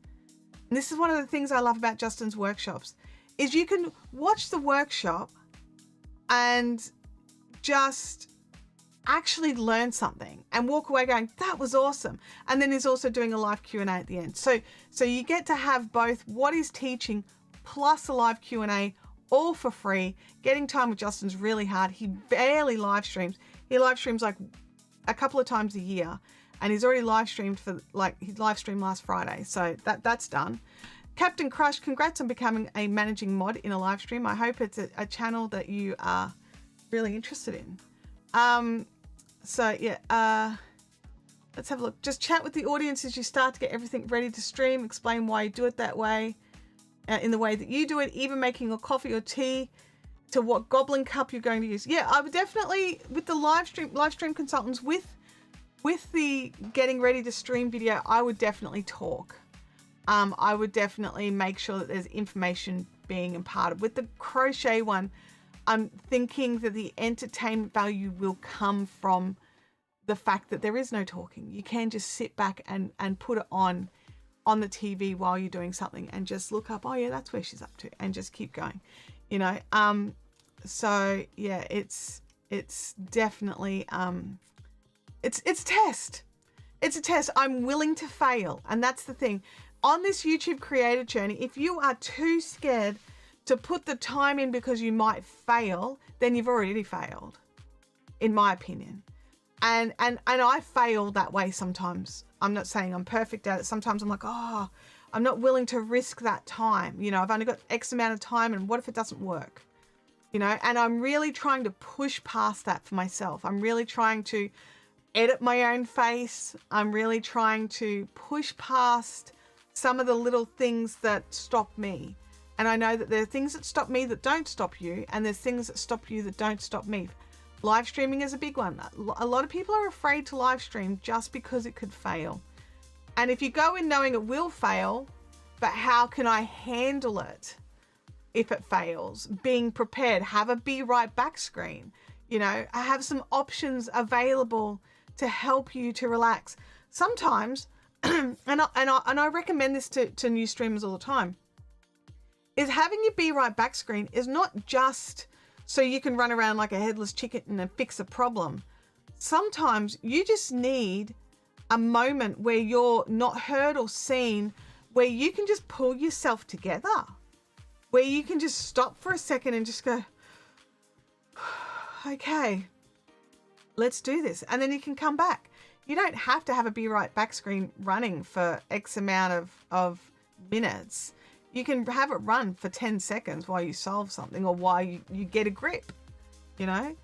And this is one of the things I love about Justin's workshops, is you can watch the workshop and just actually learn something and walk away going, that was awesome. And then he's also doing a live Q&A at the end. So you get to have both what he's teaching plus a live Q&A, all for free. Getting time with Justin's really hard. He barely live streams. He live streams like a couple of times a year, and he's already live streamed he live streamed last Friday. So that's done. Captain Crush, congrats on becoming a managing mod in a live stream. I hope it's a channel that you are really interested in. So yeah, let's have a look. Just chat with the audience as you start to get everything ready to stream. Explain why you do it that way, in the way that you do it, even making your coffee or tea, to what goblin cup you're going to use. Yeah, I would definitely, with the live stream consultants, with the getting ready to stream video, I would definitely talk. I would definitely make sure that there's information being imparted. With the crochet one, I'm thinking that the entertainment value will come from the fact that there is no talking. You can just sit back and put it on the TV while you're doing something and just look up, oh yeah, that's where she's up to, and just keep going, you know. So yeah, it's definitely, it's a test. It's a test. I'm willing to fail. And that's the thing. On this YouTube creator journey, if you are too scared to put the time in because you might fail, then you've already failed, in my opinion. And I fail that way sometimes. I'm not saying I'm perfect at it. Sometimes I'm like, oh, I'm not willing to risk that time. You know, I've only got X amount of time, and what if it doesn't work? You know, and I'm really trying to push past that for myself. I'm really trying to edit my own face. I'm really trying to push past some of the little things that stop me. And I know that there are things that stop me that don't stop you, and there's things that stop you that don't stop me. Live streaming is a big one. A lot of people are afraid to live stream just because it could fail. And if you go in knowing it will fail, but how can I handle it if it fails? Being prepared, have a be right back screen. You know, I have some options available to help you to relax. Sometimes, and I recommend this to new streamers all the time, is having your be right back screen is not just so you can run around like a headless chicken and fix a problem. Sometimes you just need a moment where you're not heard or seen, where you can just pull yourself together, where you can just stop for a second and just go, okay, let's do this. And then you can come back. You don't have to have a be right back screen running for X amount of minutes. You can have it run for 10 seconds while you solve something or while you get a grip, you know?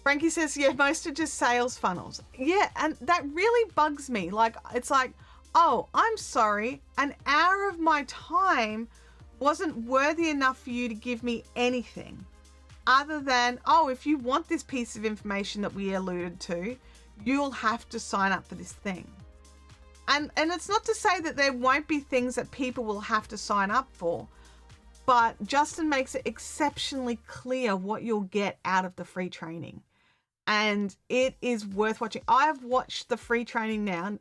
Frankie says, yeah, most are just sales funnels. Yeah, and that really bugs me. Like, it's like, oh, I'm sorry, an hour of my time wasn't worthy enough for you to give me anything other than, oh, if you want this piece of information that we alluded to, you'll have to sign up for this thing. And it's not to say that there won't be things that people will have to sign up for, but Justin makes it exceptionally clear what you'll get out of the free training. And it is worth watching. I've watched the free training now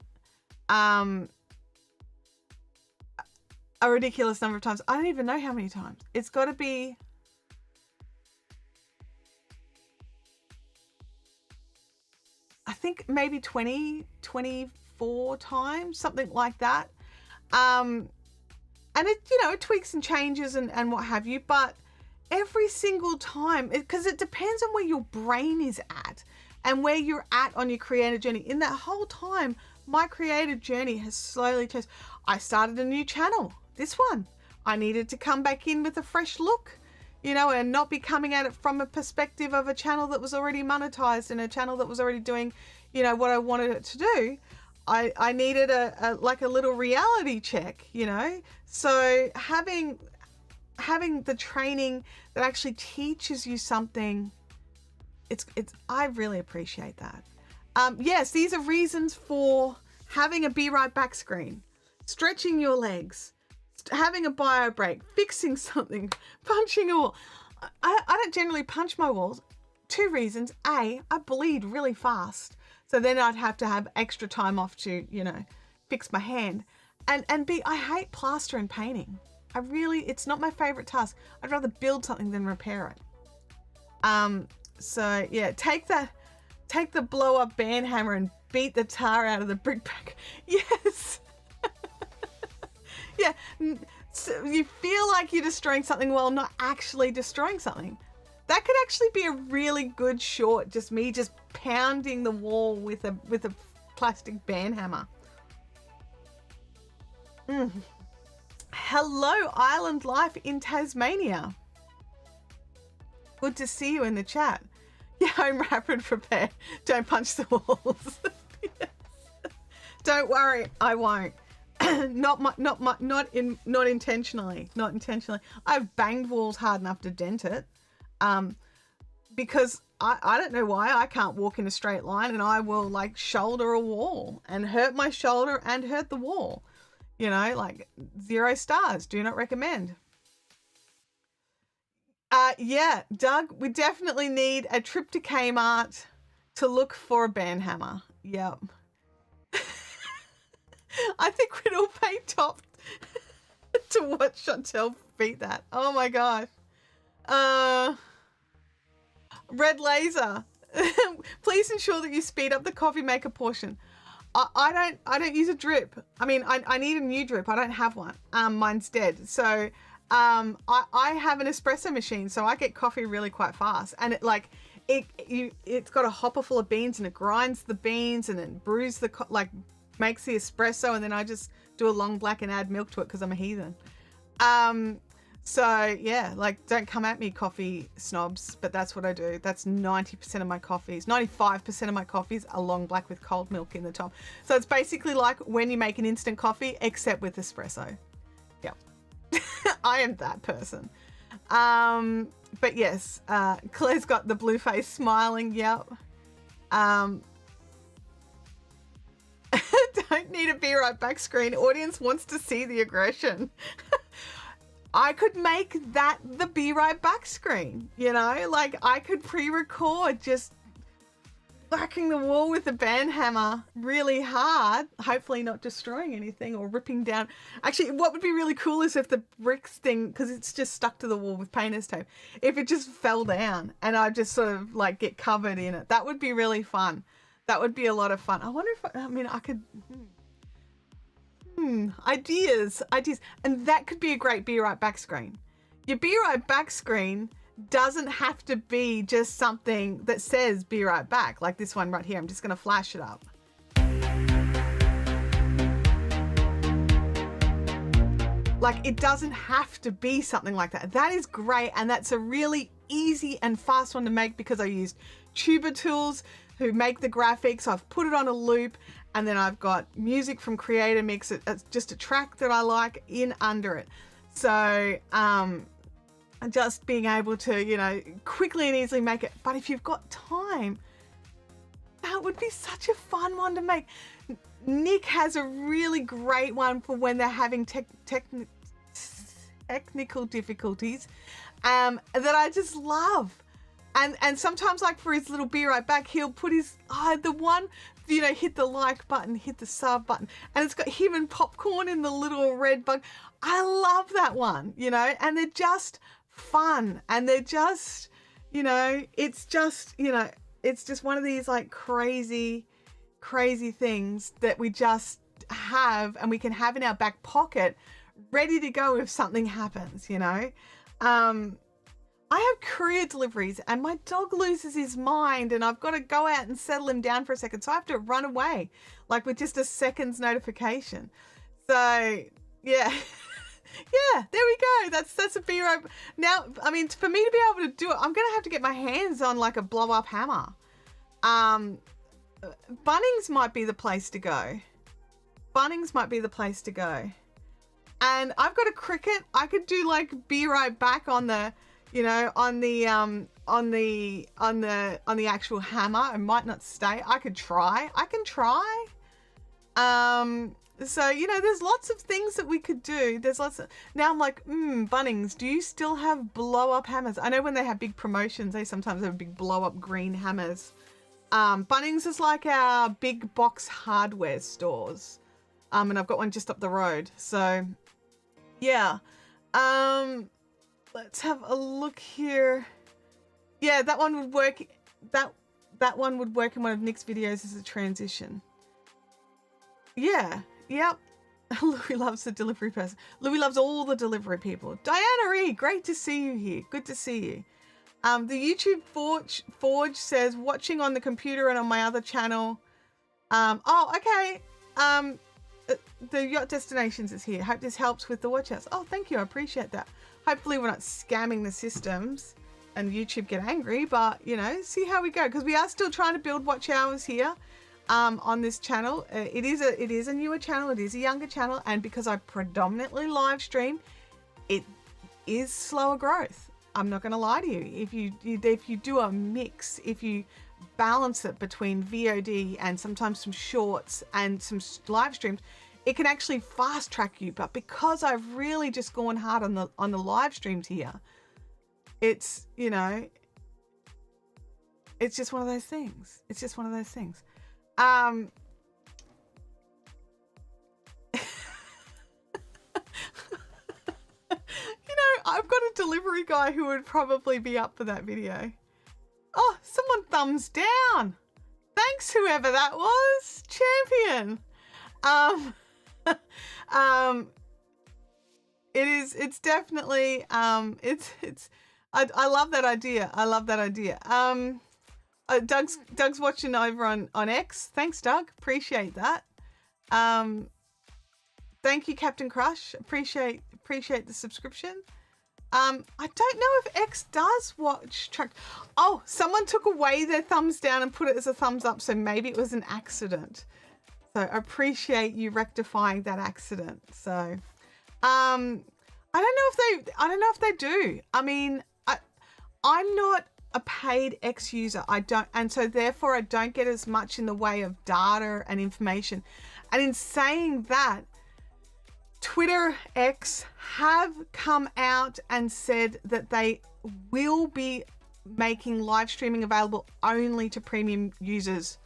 a ridiculous number of times. I don't even know how many times. It's got to be... I think maybe 20, 24 times, something like that. And it, you know, it tweaks and changes and what have you, but every single time, because it depends on where your brain is at and where you're at on your creative journey. In that whole time, my creative journey has slowly changed. I started a new channel, this one. I needed to come back in with a fresh look, you know, and not be coming at it from a perspective of a channel that was already monetized and a channel that was already doing, you know, what I wanted it to do. I needed a like a little reality check, you know. So having the training that actually teaches you something, it's I really appreciate that. Yes, these are reasons for having a be right back screen, stretching your legs, having a bio break, fixing something, punching a wall. I don't generally punch my walls. Two reasons. A, I bleed really fast. So then I'd have to have extra time off to, you know, fix my hand. And B, I hate plaster and painting. It's not my favorite task. I'd rather build something than repair it. So yeah, take the blow up band hammer and beat the tar out of the brick back. Yes. Yeah. So you feel like you're destroying something while not actually destroying something. That could actually be a really good short, just me just pounding the wall with a plastic band hammer. Hello, Island Life in Tasmania. Good to see you in the chat. Yeah, I'm rapid prepared. Don't punch the walls. Yes. Don't worry, I won't. Not intentionally. Not intentionally. I've banged walls hard enough to dent it. Because I don't know why I can't walk in a straight line, and I will like shoulder a wall and hurt my shoulder and hurt the wall. You know, like 0 stars. Do not recommend. Yeah, Doug, we definitely need a trip to Kmart to look for a band hammer. Yep. I think we'd all pay top to watch Chantelle beat that. Oh my gosh. Red Laser. Please ensure that you speed up the coffee maker portion. I don't use a drip. I mean, I need a new drip. I don't have one. Mine's dead. So I have an espresso machine, so I get coffee really quite fast. And it's got a hopper full of beans, and it grinds the beans and then brews makes the espresso, and then I just do a long black and add milk to it because I'm a heathen. So yeah, like, don't come at me, coffee snobs, but that's what I do. That's 90% of my coffees. 95% of my coffees are long black with cold milk in the top. So it's basically like when you make an instant coffee, except with espresso. Yep. I am that person. But yes, Claire's got the blue face smiling. Yep. Don't don't need a be right back screen. Audience wants to see the aggression. I could make that the be right back screen, you know, like I could pre-record just whacking the wall with a band hammer really hard, hopefully not destroying anything or ripping down. Actually, what would be really cool is if the bricks thing, because it's just stuck to the wall with painter's tape, if it just fell down and I just sort of like get covered in it. That would be really fun. That would be a lot of fun. I wonder if, I could, ideas. And that could be a great be right back screen. Your be right back screen doesn't have to be just something that says be right back, like this one right here. I'm just going to flash it up. Like, it doesn't have to be something like that. That is great, and that's a really easy and fast one to make because I used Tuber Tools who make the graphics. I've put it on a loop, and then I've got music from Creator Mix. It's just a track that I like in under it. So just being able to, you know, quickly and easily make it. But if you've got time, that would be such a fun one to make. Nick has a really great one for when they're having technical difficulties that I just love. And sometimes, like for his little be right back, he'll put his, the one, you know, hit the like button, hit the sub button, and it's got him and Popcorn in the little red bug. I love that one, you know, and they're just fun, and they're just, you know, it's just, you know, it's just one of these like crazy things that we just have and we can have in our back pocket ready to go if something happens, you know. I have courier deliveries and my dog loses his mind and I've got to go out and settle him down for a second, so I have to run away like with just a second's notification. So yeah. Yeah, there we go. That's a be right. Now, I mean, for me to be able to do it, I'm going to have to get my hands on like a blow up hammer. Bunnings might be the place to go. Bunnings might be the place to go. And I've got a Cricut. I could do like be right back on the, you know, on the actual hammer. It might not stay. I can try. So, you know, there's lots of things that we could do. There's lots of, now I'm like, Bunnings, do you still have blow up hammers? I know when they have big promotions, they sometimes have big blow up green hammers. Bunnings is like our big box hardware stores. And I've got one just up the road. So yeah. Let's have a look here. Yeah, that one would work. That one would work in one of Nick's videos as a transition. Yeah. Yep. Louis loves the delivery person. Louis loves all the delivery people. Diana E, great to see you here. Good to see you. The YouTube Forge says, watching on the computer and on my other channel. Oh, okay. The Yacht Destinations is here. Hope this helps with the watch hours. Oh, thank you. I appreciate that. Hopefully we're not scamming the systems and YouTube get angry, but, you know, see how we go. Because we are still trying to build watch hours here. On this channel. It is a newer channel, it is a younger channel, and because I predominantly live stream, it is slower growth. I'm not going to lie to you. If you do a mix, if you balance it between VOD and sometimes some shorts and some live streams, it can actually fast track you. But because I've really just gone hard on the live streams here, it's, you know, it's just one of those things. It's just one of those things. You know, I've got a delivery guy who would probably be up for that video. Oh, someone thumbs down. Thanks, whoever that was. Champion. It's definitely, I love that idea. I love that idea. Doug's watching over on X. Thanks, Doug. Appreciate that. Thank you, Captain Crush. Appreciate the subscription. I don't know if X does watch track. Oh, someone took away their thumbs down and put it as a thumbs up, so maybe it was an accident. So I appreciate you rectifying that accident. So I don't know if they do. I mean, I'm not a paid X user. And so therefore I don't get as much in the way of data and information And in saying that, Twitter X have come out and said that they will be making live streaming available only to premium users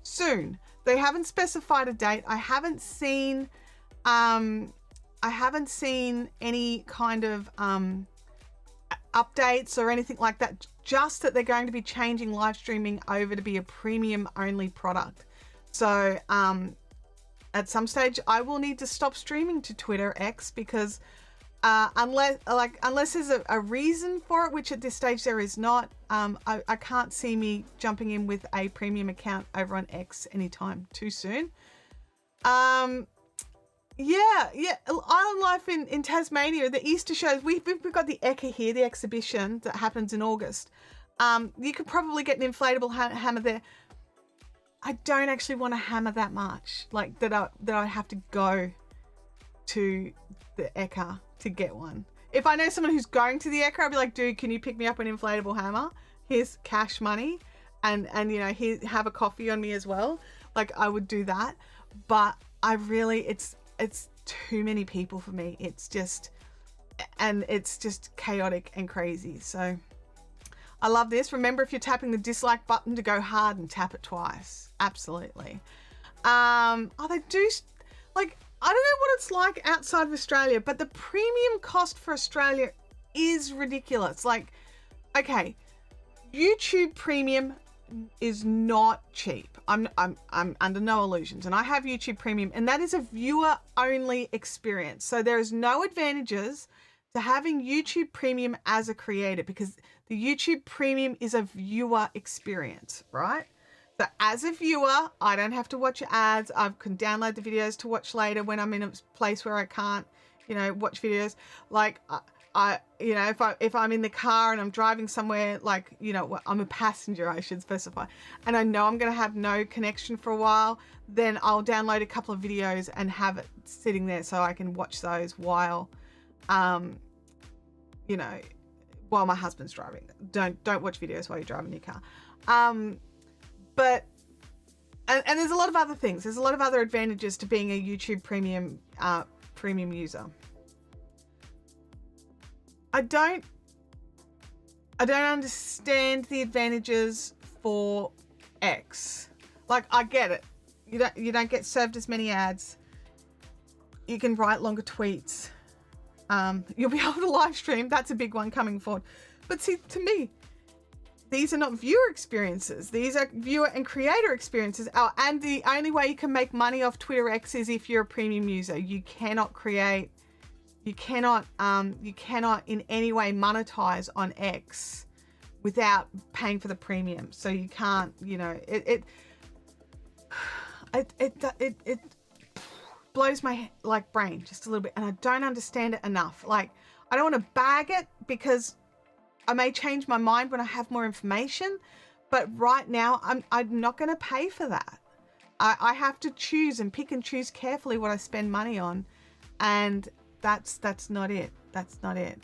soon. They haven't specified a date. I haven't seen any kind of updates or anything like that, just that they're going to be changing live streaming over to be a premium only product. So at some stage I will need to stop streaming to Twitter X, because unless there's a reason for it, which at this stage there is not, I can't see me jumping in with a premium account over on X anytime too soon. Yeah, Island Life in Tasmania, the Easter shows, we've got the Ekka here, the exhibition that happens in August. You could probably get an inflatable hammer there. I don't actually want a hammer that much, like that I have to go to the Ekka to get one. If I know someone who's going to the Ekka, I'll be like, dude, can you pick me up an inflatable hammer? Here's cash money, and you know, here, have a coffee on me as well. Like, I would do that, but I really, it's too many people for me. It's just chaotic and crazy. So I love this. Remember, if you're tapping the dislike button to go hard and tap it twice. Absolutely. They do, like, I don't know what it's like outside of Australia, but the premium cost for Australia is ridiculous. Like, okay, YouTube Premium is not cheap. I'm under no illusions, and I have YouTube Premium, and that is a viewer only experience. So there is no advantages to having YouTube Premium as a creator, because the YouTube Premium is a viewer experience, right? So as a viewer, I don't have to watch ads. I can download the videos to watch later when I'm in a place where I can't, you know, watch videos. Like, you know, if I'm in the car and I'm driving somewhere, like, you know, I'm a passenger, I should specify, and I know I'm going to have no connection for a while, then I'll download a couple of videos and have it sitting there so I can watch those while, you know, while my husband's driving. Don't watch videos while you're driving your car. But there's a lot of other things. There's a lot of other advantages to being a YouTube Premium premium user. I don't understand the advantages for X. Like, I get it. You don't get served as many ads. You can write longer tweets. You'll be able to live stream. That's a big one coming forward. But see, to me, these are not viewer experiences. These are viewer and creator experiences. Oh, and the only way you can make money off Twitter X is if you're a premium user. You cannot in any way monetize on X without paying for the premium. So you can't, you know, it blows my brain just a little bit, and I don't understand it enough. Like, I don't want to bag it because I may change my mind when I have more information, but right now I'm not going to pay for that. I have to choose and pick and choose carefully what I spend money on, and that's not it. That's not it.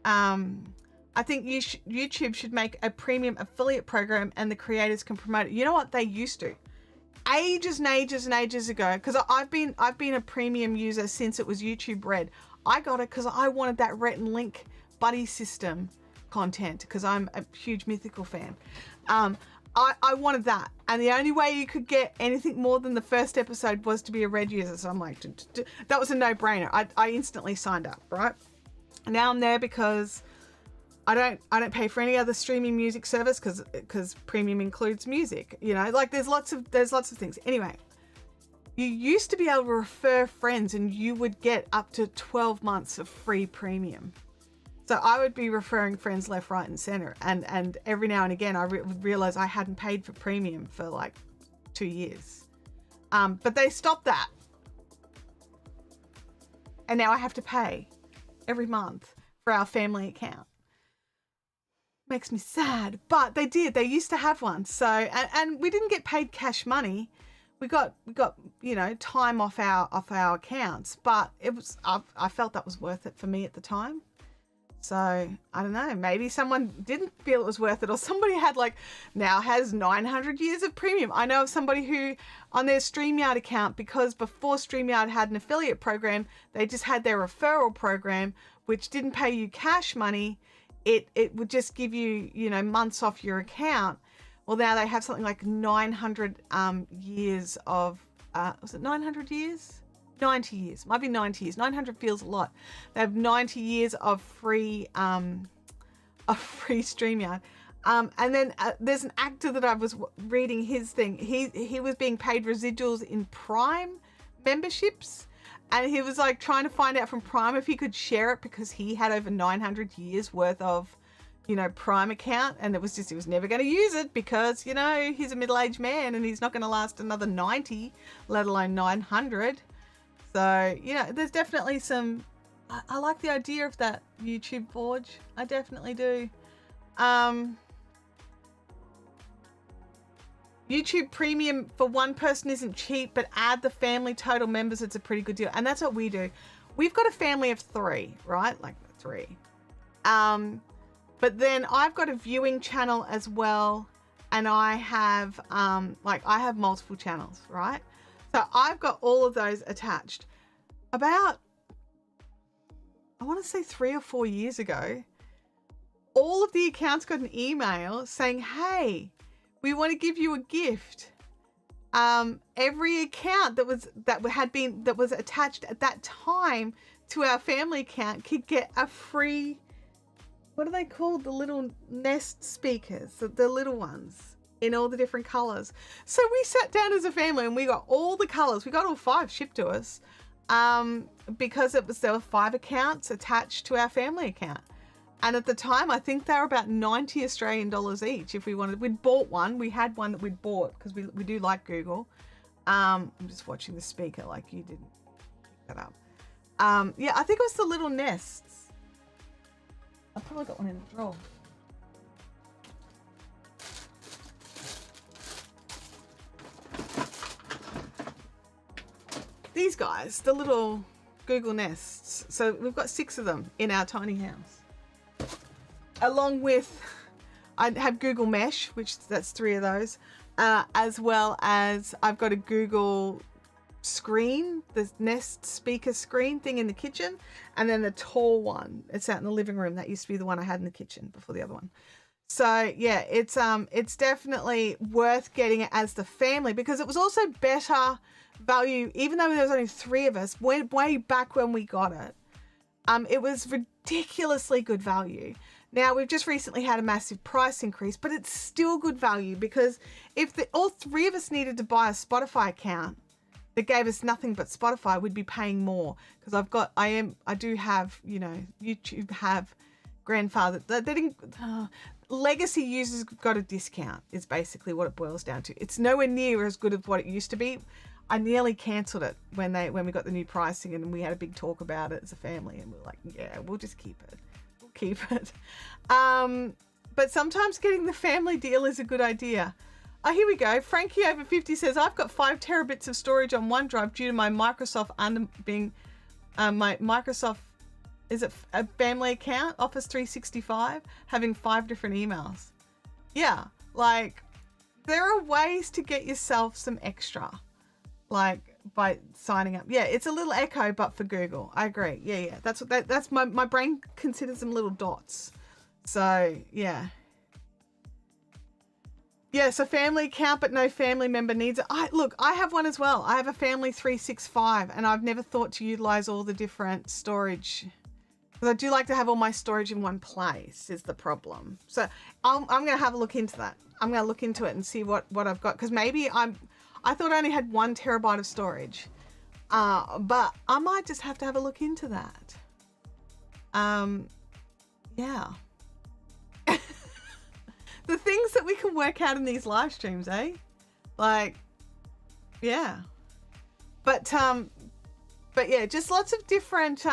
I think YouTube should make a premium affiliate program, and the creators can promote it. You know what they used to? Ages and ages and ages ago, because I've been a premium user since it was YouTube Red. I got it because I wanted that Rhett and Link buddy system content, because I'm a huge Mythical fan. I wanted that, and the only way you could get anything more than the first episode was to be a Red user. So I'm like, that was a no-brainer. I instantly signed up, right? Now I'm there because I don't pay for any other streaming music service, because premium includes music. You know, like, there's lots of things. Anyway, you used to be able to refer friends, and you would get up to 12 months of free premium. So I would be referring friends left, right, and center. And every now and again, I would realize I hadn't paid for premium for like 2 years. But they stopped that. And now I have to pay every month for our family account. Makes me sad, but they did. They used to have one. So, and we didn't get paid cash money. We got, you know, time off our accounts, but it was, I felt that was worth it for me at the time. So I don't know, maybe someone didn't feel it was worth it, or somebody had now has 900 years of premium. I know of somebody who on their StreamYard account, because before StreamYard had an affiliate program, they just had their referral program, which didn't pay you cash money. It would just give you, months off your account. Well, now they have something like 900 years of, was it 900 years? 90 years, might be 90 years. 900 feels a lot. They have 90 years of free StreamYard. And then there's an actor that I was reading his thing. He was being paid residuals in Prime memberships, and he was trying to find out from Prime if he could share it, because he had over 900 years worth of, Prime account, and he was never going to use it because, he's a middle-aged man and he's not going to last another 90, let alone 900. So, there's definitely some, I like the idea of that YouTube Forge. I definitely do. YouTube Premium for one person isn't cheap, but add the family total members, it's a pretty good deal. And that's what we do. We've got a family of 3, right? 3. But then I've got a viewing channel as well. And I have, I have multiple channels, right? So I've got all of those attached. About, I want to say 3 or 4 years ago, all of the accounts got an email saying, hey, we want to give you a gift. Every account that was attached at that time to our family account could get a free, what are they called? The little Nest speakers, the little ones in all the different colors. So we sat down as a family and we got all the colors. We got all 5 shipped to us because there were 5 accounts attached to our family account. And at the time, I think they were about 90 Australian dollars each if we wanted. We'd bought one. We had one that we'd bought because we do like Google. I'm just watching the speaker like you didn't pick that up. Yeah, I think it was the little Nests. I probably got one in the drawer. These guys, the little Google Nests. So we've got 6 of them in our tiny house. Along with, I have Google Mesh, which that's 3 of those, as well as I've got a Google screen, the Nest speaker screen thing in the kitchen, and then the tall one. It's out in the living room. That used to be the one I had in the kitchen before the other one. So yeah, it's definitely worth getting it as the family, because it was also better value, even though there was only 3 of us, way back when we got it. It was ridiculously good value. Now, we've just recently had a massive price increase, but it's still good value, because if all 3 of us needed to buy a Spotify account that gave us nothing but Spotify, we'd be paying more, because I do have, YouTube have grandfather, legacy users got a discount is basically what it boils down to. It's nowhere near as good as what it used to be. I nearly cancelled it when we got the new pricing, and we had a big talk about it as a family, and we were like, yeah, we'll just keep it. But sometimes getting the family deal is a good idea. Oh, here we go. Frankie over 50 says, I've got 5 terabits of storage on OneDrive due to my Microsoft my Microsoft, is it a family account, Office 365, having 5 different emails. Yeah, there are ways to get yourself some extra, by signing up. Yeah, it's a little echo, but for Google. I agree. Yeah. That's my brain considers them little dots. So yeah. Yeah, so family account, but no family member needs it. I have one as well. I have a family 365, and I've never thought to utilize all the different storage, because I do like to have all my storage in one place is the problem. So I'm going to have a look into that. I'm going to look into it and see what I've got, because maybe I thought I only had 1 terabyte of storage, but I might just have to have a look into that. Yeah. The things that we can work out in these live streams, eh? Yeah. But yeah, just lots of different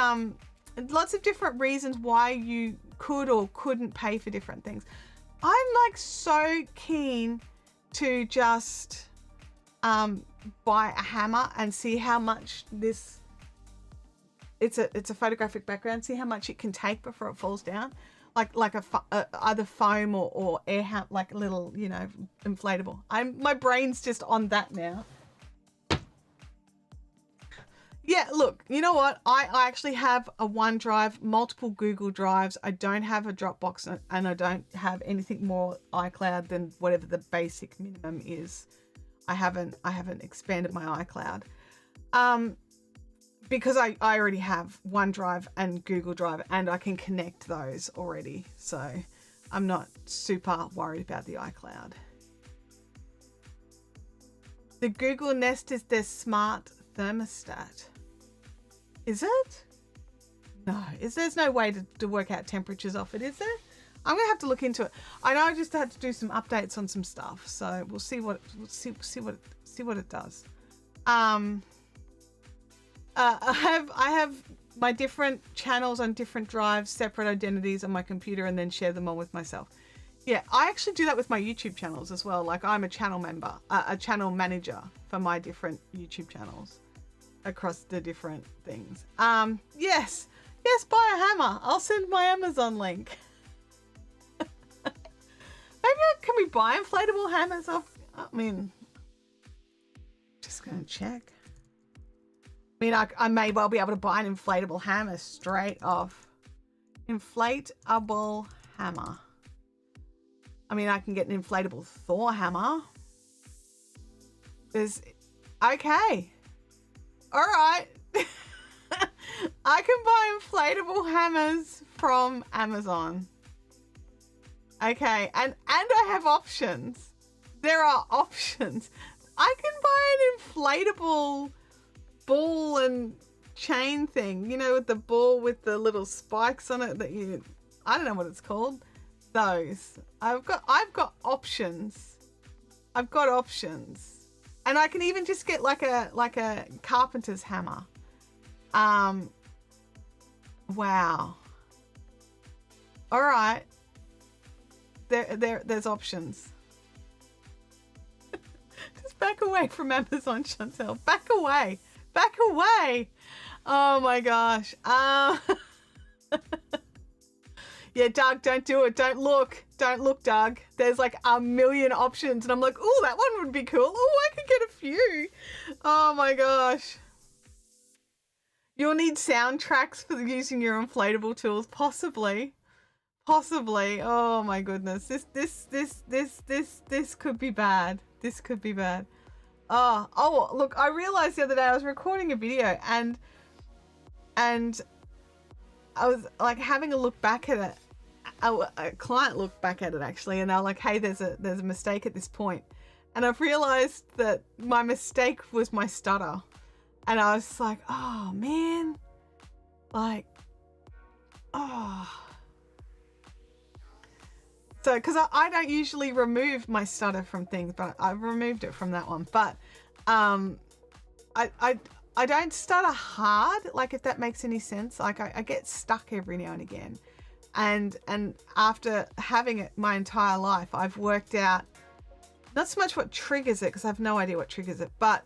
reasons why you could or couldn't pay for different things. I'm so keen to just buy a hammer and see how much this it's a photographic background. See how much it can take before it falls down, like either foam or air like a little, you know, inflatable. My brain's just on that now. Yeah, look, you know what? I actually have a OneDrive, multiple Google Drives. I don't have a Dropbox, and I don't have anything more iCloud than whatever the basic minimum is. I haven't expanded my iCloud. Because I already have OneDrive and Google Drive, and I can connect those already. So I'm not super worried about the iCloud. The Google Nest is their smart thermostat. Is it? No, there's no way to work out temperatures off it, is there? I'm gonna have to look into it. I know I just had to do some updates on some stuff, so we'll see what it does. I have my different channels on different drives, separate identities on my computer, and then share them all with myself. Yeah, I actually do that with my YouTube channels as well. Like, I'm a channel member, a channel manager for my different YouTube channels across the different things. Yes, buy a hammer. I'll send my Amazon link. Maybe can we buy inflatable hammers off? I mean, just gonna check. I mean, I may well be able to buy an inflatable hammer straight off. Inflatable hammer. I mean, I can get an inflatable Thor hammer. Okay. All right. I can buy inflatable hammers from Amazon. Okay, and I have options. There are options. I can buy an inflatable ball and chain thing, you know, with the ball with the little spikes on it that I don't know what it's called. Those. I've got options. I've got options. And I can even just get like a carpenter's hammer. Wow. All right. There's options. Just back away from Amazon, Chantelle. Back away. Back away. Oh my gosh. Yeah, Doug, don't do it. Don't look. Don't look, Doug. There's like a million options. And I'm like, oh, that one would be cool. Oh, I could get a few. Oh my gosh. You'll need soundtracks for using your inflatable tools. Possibly. Oh my goodness. This could be bad. This could be bad. Oh, look, I realized the other day I was recording a video and I was like having a look back at it. A client looked back at it actually, and they're like, hey, there's a mistake at this point. And I've realized that my mistake was my stutter. And I was like, oh man, like, oh. So, because I don't usually remove my stutter from things, but I've removed it from that one. But I don't stutter hard, like, if that makes any sense. Like, I get stuck every now and again. And after having it my entire life, I've worked out not so much what triggers it, because I have no idea what triggers it, but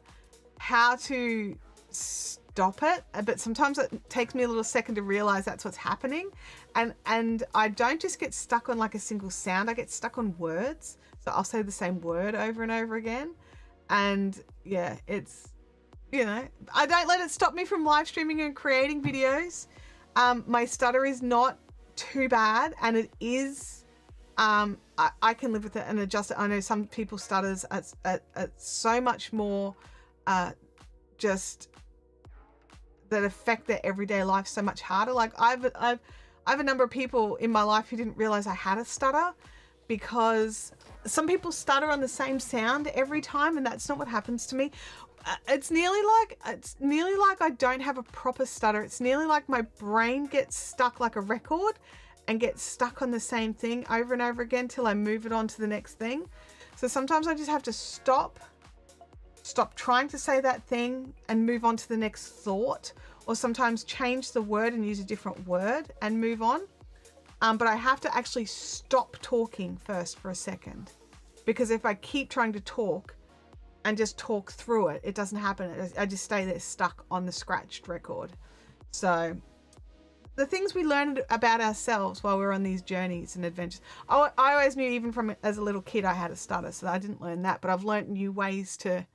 how to stop it. But sometimes it takes me a little second to realize that's what's happening. And I don't just get stuck on like a single sound, I get stuck on words. So I'll say the same word over and over again. And yeah, it's, you know, I don't let it stop me from live streaming and creating videos. My stutter is not too bad, and it is, I can live with it and adjust it. I know some people stutters at so much more, just that affect their everyday life so much harder. Like I have a number of people in my life who didn't realize I had a stutter, because some people stutter on the same sound every time, and that's not what happens to me. It's nearly like I don't have a proper stutter. It's nearly like my brain gets stuck like a record and gets stuck on the same thing over and over again till I move it on to the next thing. So sometimes I just have to stop trying to say that thing and move on to the next thought, or sometimes change the word and use a different word and move on. But I have to actually stop talking first for a second, because if I keep trying to talk and just talk through it, it doesn't happen. I just stay there stuck on the scratched record. So the things we learned about ourselves while we were on these journeys and adventures. I always knew, even from as a little kid, I had a stutter, so I didn't learn that, but I've learned new ways to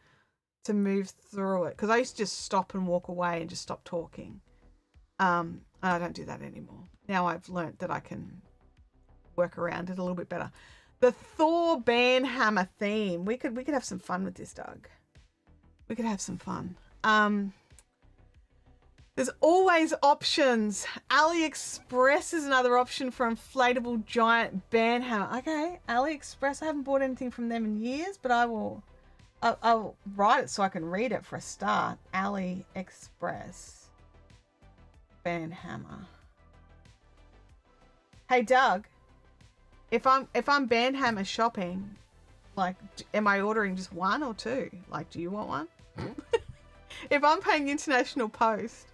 move through it, because I used to just stop and walk away and just stop talking. I don't do that anymore. Now I've learned that I can work around it a little bit better. The Thor Banhammer theme. We could have some fun with this, Doug. We could have some fun. There's always options. AliExpress is another option for inflatable giant banhammer. Okay, AliExpress. I haven't bought anything from them in years, but I'll write it so I can read it for a start. AliExpress banhammer. Hey Doug, if I'm banhammer shopping, like, am I ordering just one or two? Like, do you want one? If I'm paying international post.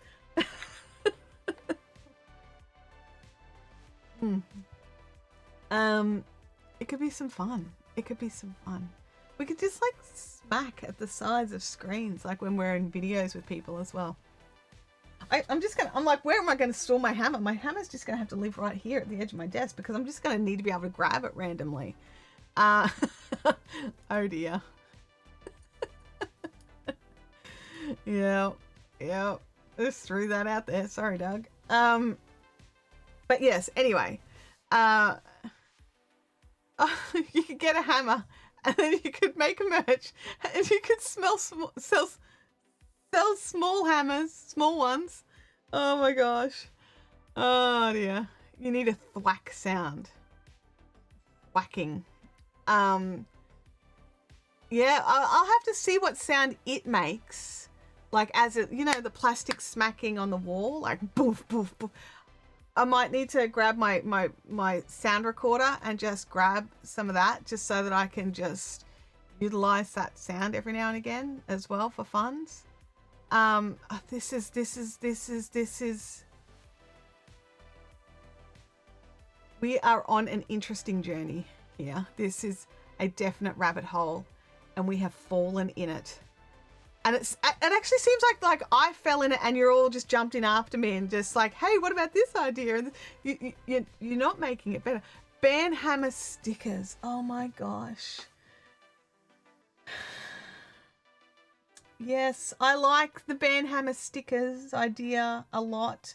It could be some fun. It could be some fun. We could just like smack at the sides of screens, like when we're in videos with people as well. I'm like, where am I going to store my hammer? My hammer's just going to have to live right here at the edge of my desk, because I'm just going to need to be able to grab it randomly. Oh dear. Yeah. Just threw that out there. Sorry, Doug. But yes, anyway. You could get a hammer, and then you could make a merch, and you could sell small hammers, small ones. Oh my gosh. Oh dear. You need a thwack sound. Whacking. Yeah, I'll have to see what sound it makes. Like, as it, you know, the plastic smacking on the wall, like boof, boof, boof. I might need to grab my sound recorder and just grab some of that, just so that I can just utilize that sound every now and again as well for funds. This is. We are on an interesting journey here. This is a definite rabbit hole, and we have fallen in it. And it actually seems like I fell in it, and you're all just jumped in after me and just like, hey, what about this idea? And you're not making it better. Banhammer stickers. Oh my gosh. Yes, I like the banhammer stickers idea a lot.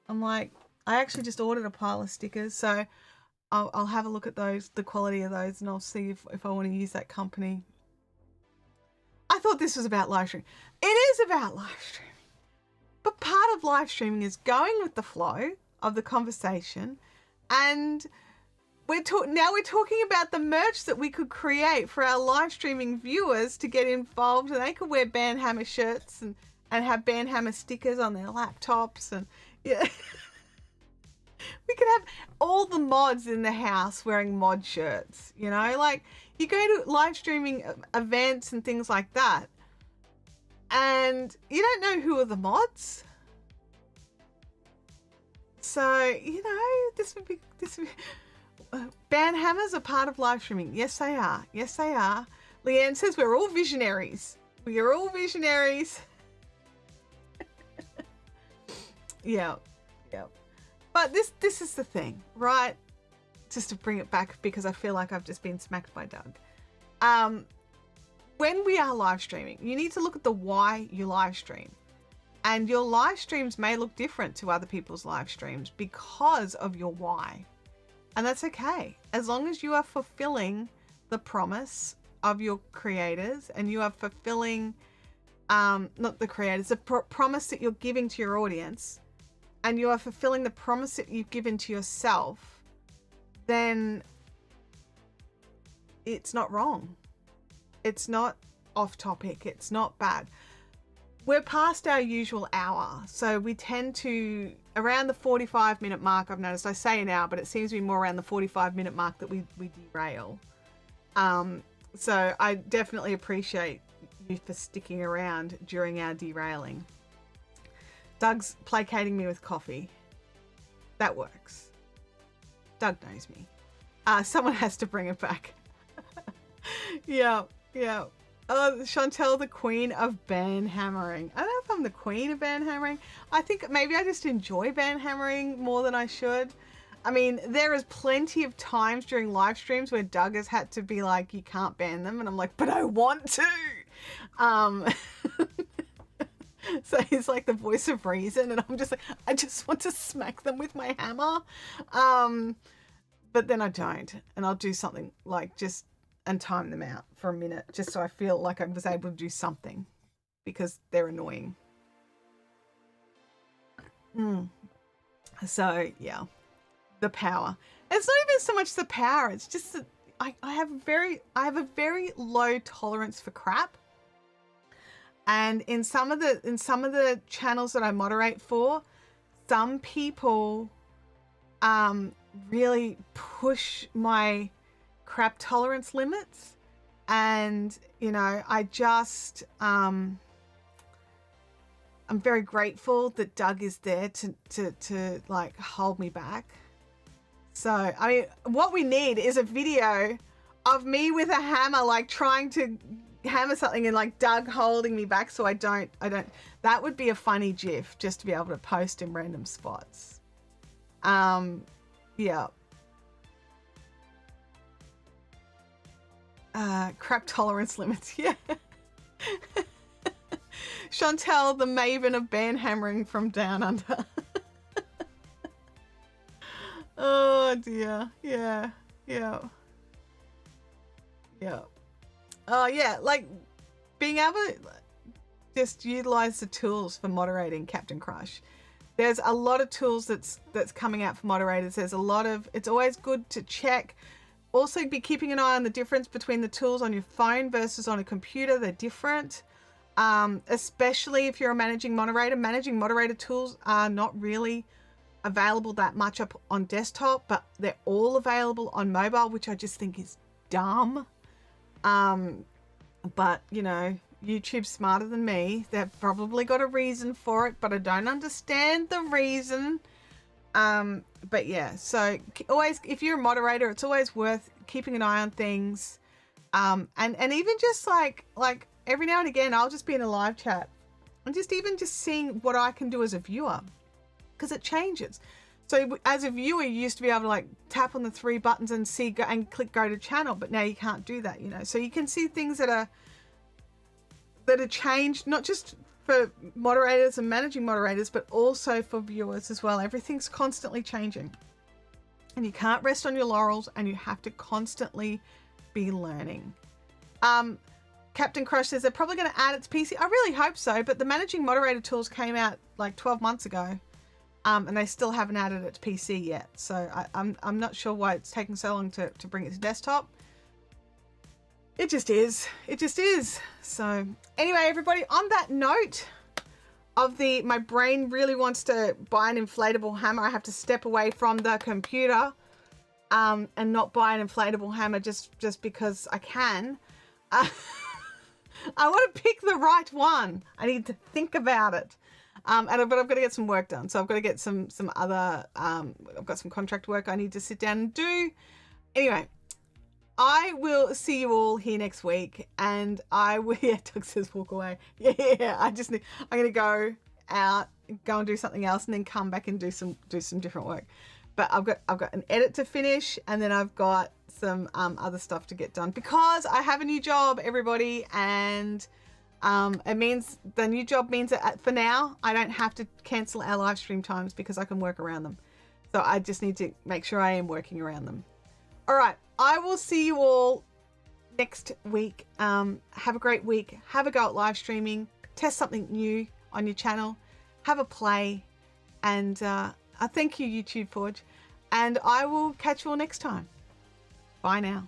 I'm like, I actually just ordered a pile of stickers, so I'll have a look at those, the quality of those, and I'll see if I want to use that company. I thought this was about live streaming. It is about live streaming. But part of live streaming is going with the flow of the conversation. And we're talking about the merch that we could create for our live streaming viewers to get involved. And they could wear Banhammer shirts and have Banhammer stickers on their laptops. And yeah. We could have all the mods in the house wearing mod shirts, you know, like you go to live streaming events and things like that, and you don't know who are the mods. So, you know, this would be Banhammers are part of live streaming. Yes, they are. Yes, they are. Leanne says we're all visionaries. We are all visionaries. Yeah. But this is the thing, right? Just to bring it back, because I feel like I've just been smacked by Doug. When we are live streaming, you need to look at the why you live stream. And your live streams may look different to other people's live streams because of your why. And that's okay. As long as you are fulfilling the promise of your creators, and you are fulfilling, not the creators, the promise that you're giving to your audience, and you are fulfilling the promise that you've given to yourself, then it's not wrong. It's not off topic. It's not bad. We're past our usual hour. So we tend to, around the 45-minute mark, I've noticed, I say an hour, but it seems to be more around the 45-minute mark that we derail. So I definitely appreciate you for sticking around during our derailing. Doug's placating me with coffee. That works. Doug knows me. Someone has to bring it back. Yeah. Oh, Chantelle, the queen of banhammering. I don't know if I'm I'm the queen of band hammering. I think maybe I just enjoy band hammering more than I should. I mean, there is plenty of times during live streams where Doug has had to be like, you can't ban them. And I'm like, but I want to. So he's like the voice of reason. And I'm just like, I just want to smack them with my hammer. But then I don't. And I'll do something like just and time them out for a minute just so I feel like I was able to do something because they're annoying. So, yeah. The power. It's not even so much the power. It's just that I have a very low tolerance for crap. And in some of the channels that I moderate for, some people really push my crap tolerance limits. And, you know, I just I'm very grateful that Doug is there to like hold me back. So, I mean, what we need is a video of me with a hammer, like trying to hammer something and like Doug holding me back so I don't, that would be a funny GIF just to be able to post in random spots. Yeah. Crap tolerance limits, yeah. Chantelle, the maven of band hammering from down under. Oh dear. Yeah. Oh yeah, like being able to just utilize the tools for moderating Captain Crush. There's a lot of tools that's coming out for moderators. There's a lot of, it's always good to check. Also be keeping an eye on the difference between the tools on your phone versus on a computer. They're different. Especially if you're a managing moderator. Managing moderator tools are not really available that much up on desktop, but they're all available on mobile, which I just think is dumb. But you know, YouTube's smarter than me. They've probably got a reason for it, but I don't understand the reason. But yeah, so always, if you're a moderator, it's always worth keeping an eye on things. And even just like every now and again, I'll just be in a live chat and just seeing what I can do as a viewer, because it changes. So as a viewer, you used to be able to like tap on the 3 buttons and see and click go to channel, but now you can't do that, you know. So you can see things that are changed, not just for moderators and managing moderators, but also for viewers as well. Everything's constantly changing, and you can't rest on your laurels, and you have to constantly be learning. Captain Crush says they're probably going to add it to PC. I really hope so, but the managing moderator tools came out like 12 months ago. And they still haven't added it to PC yet. So I'm not sure why it's taking so long to bring it to desktop. It just is. It just is. So anyway, everybody, on that note of my brain really wants to buy an inflatable hammer. I have to step away from the computer and not buy an inflatable hammer just because I can. I want to pick the right one. I need to think about it. But I've got to get some work done. So I've got to get some other, I've got some contract work I need to sit down and do. Anyway, I will see you all here next week, and I will, yeah, Doug says walk away. Yeah, I'm going to go out, go and do something else, and then come back and do some different work. But I've got an edit to finish, and then I've got some other stuff to get done because I have a new job, everybody, and it means the new job means that for now I don't have to cancel our live stream times because I can work around them. So I just need to make sure I am working around them. All right, I will see you all next week. Have a great week. Have a go at live streaming. Test something new on your channel. Have a play. And I thank you, YouTube Forge. And I will catch you all next time. Bye now.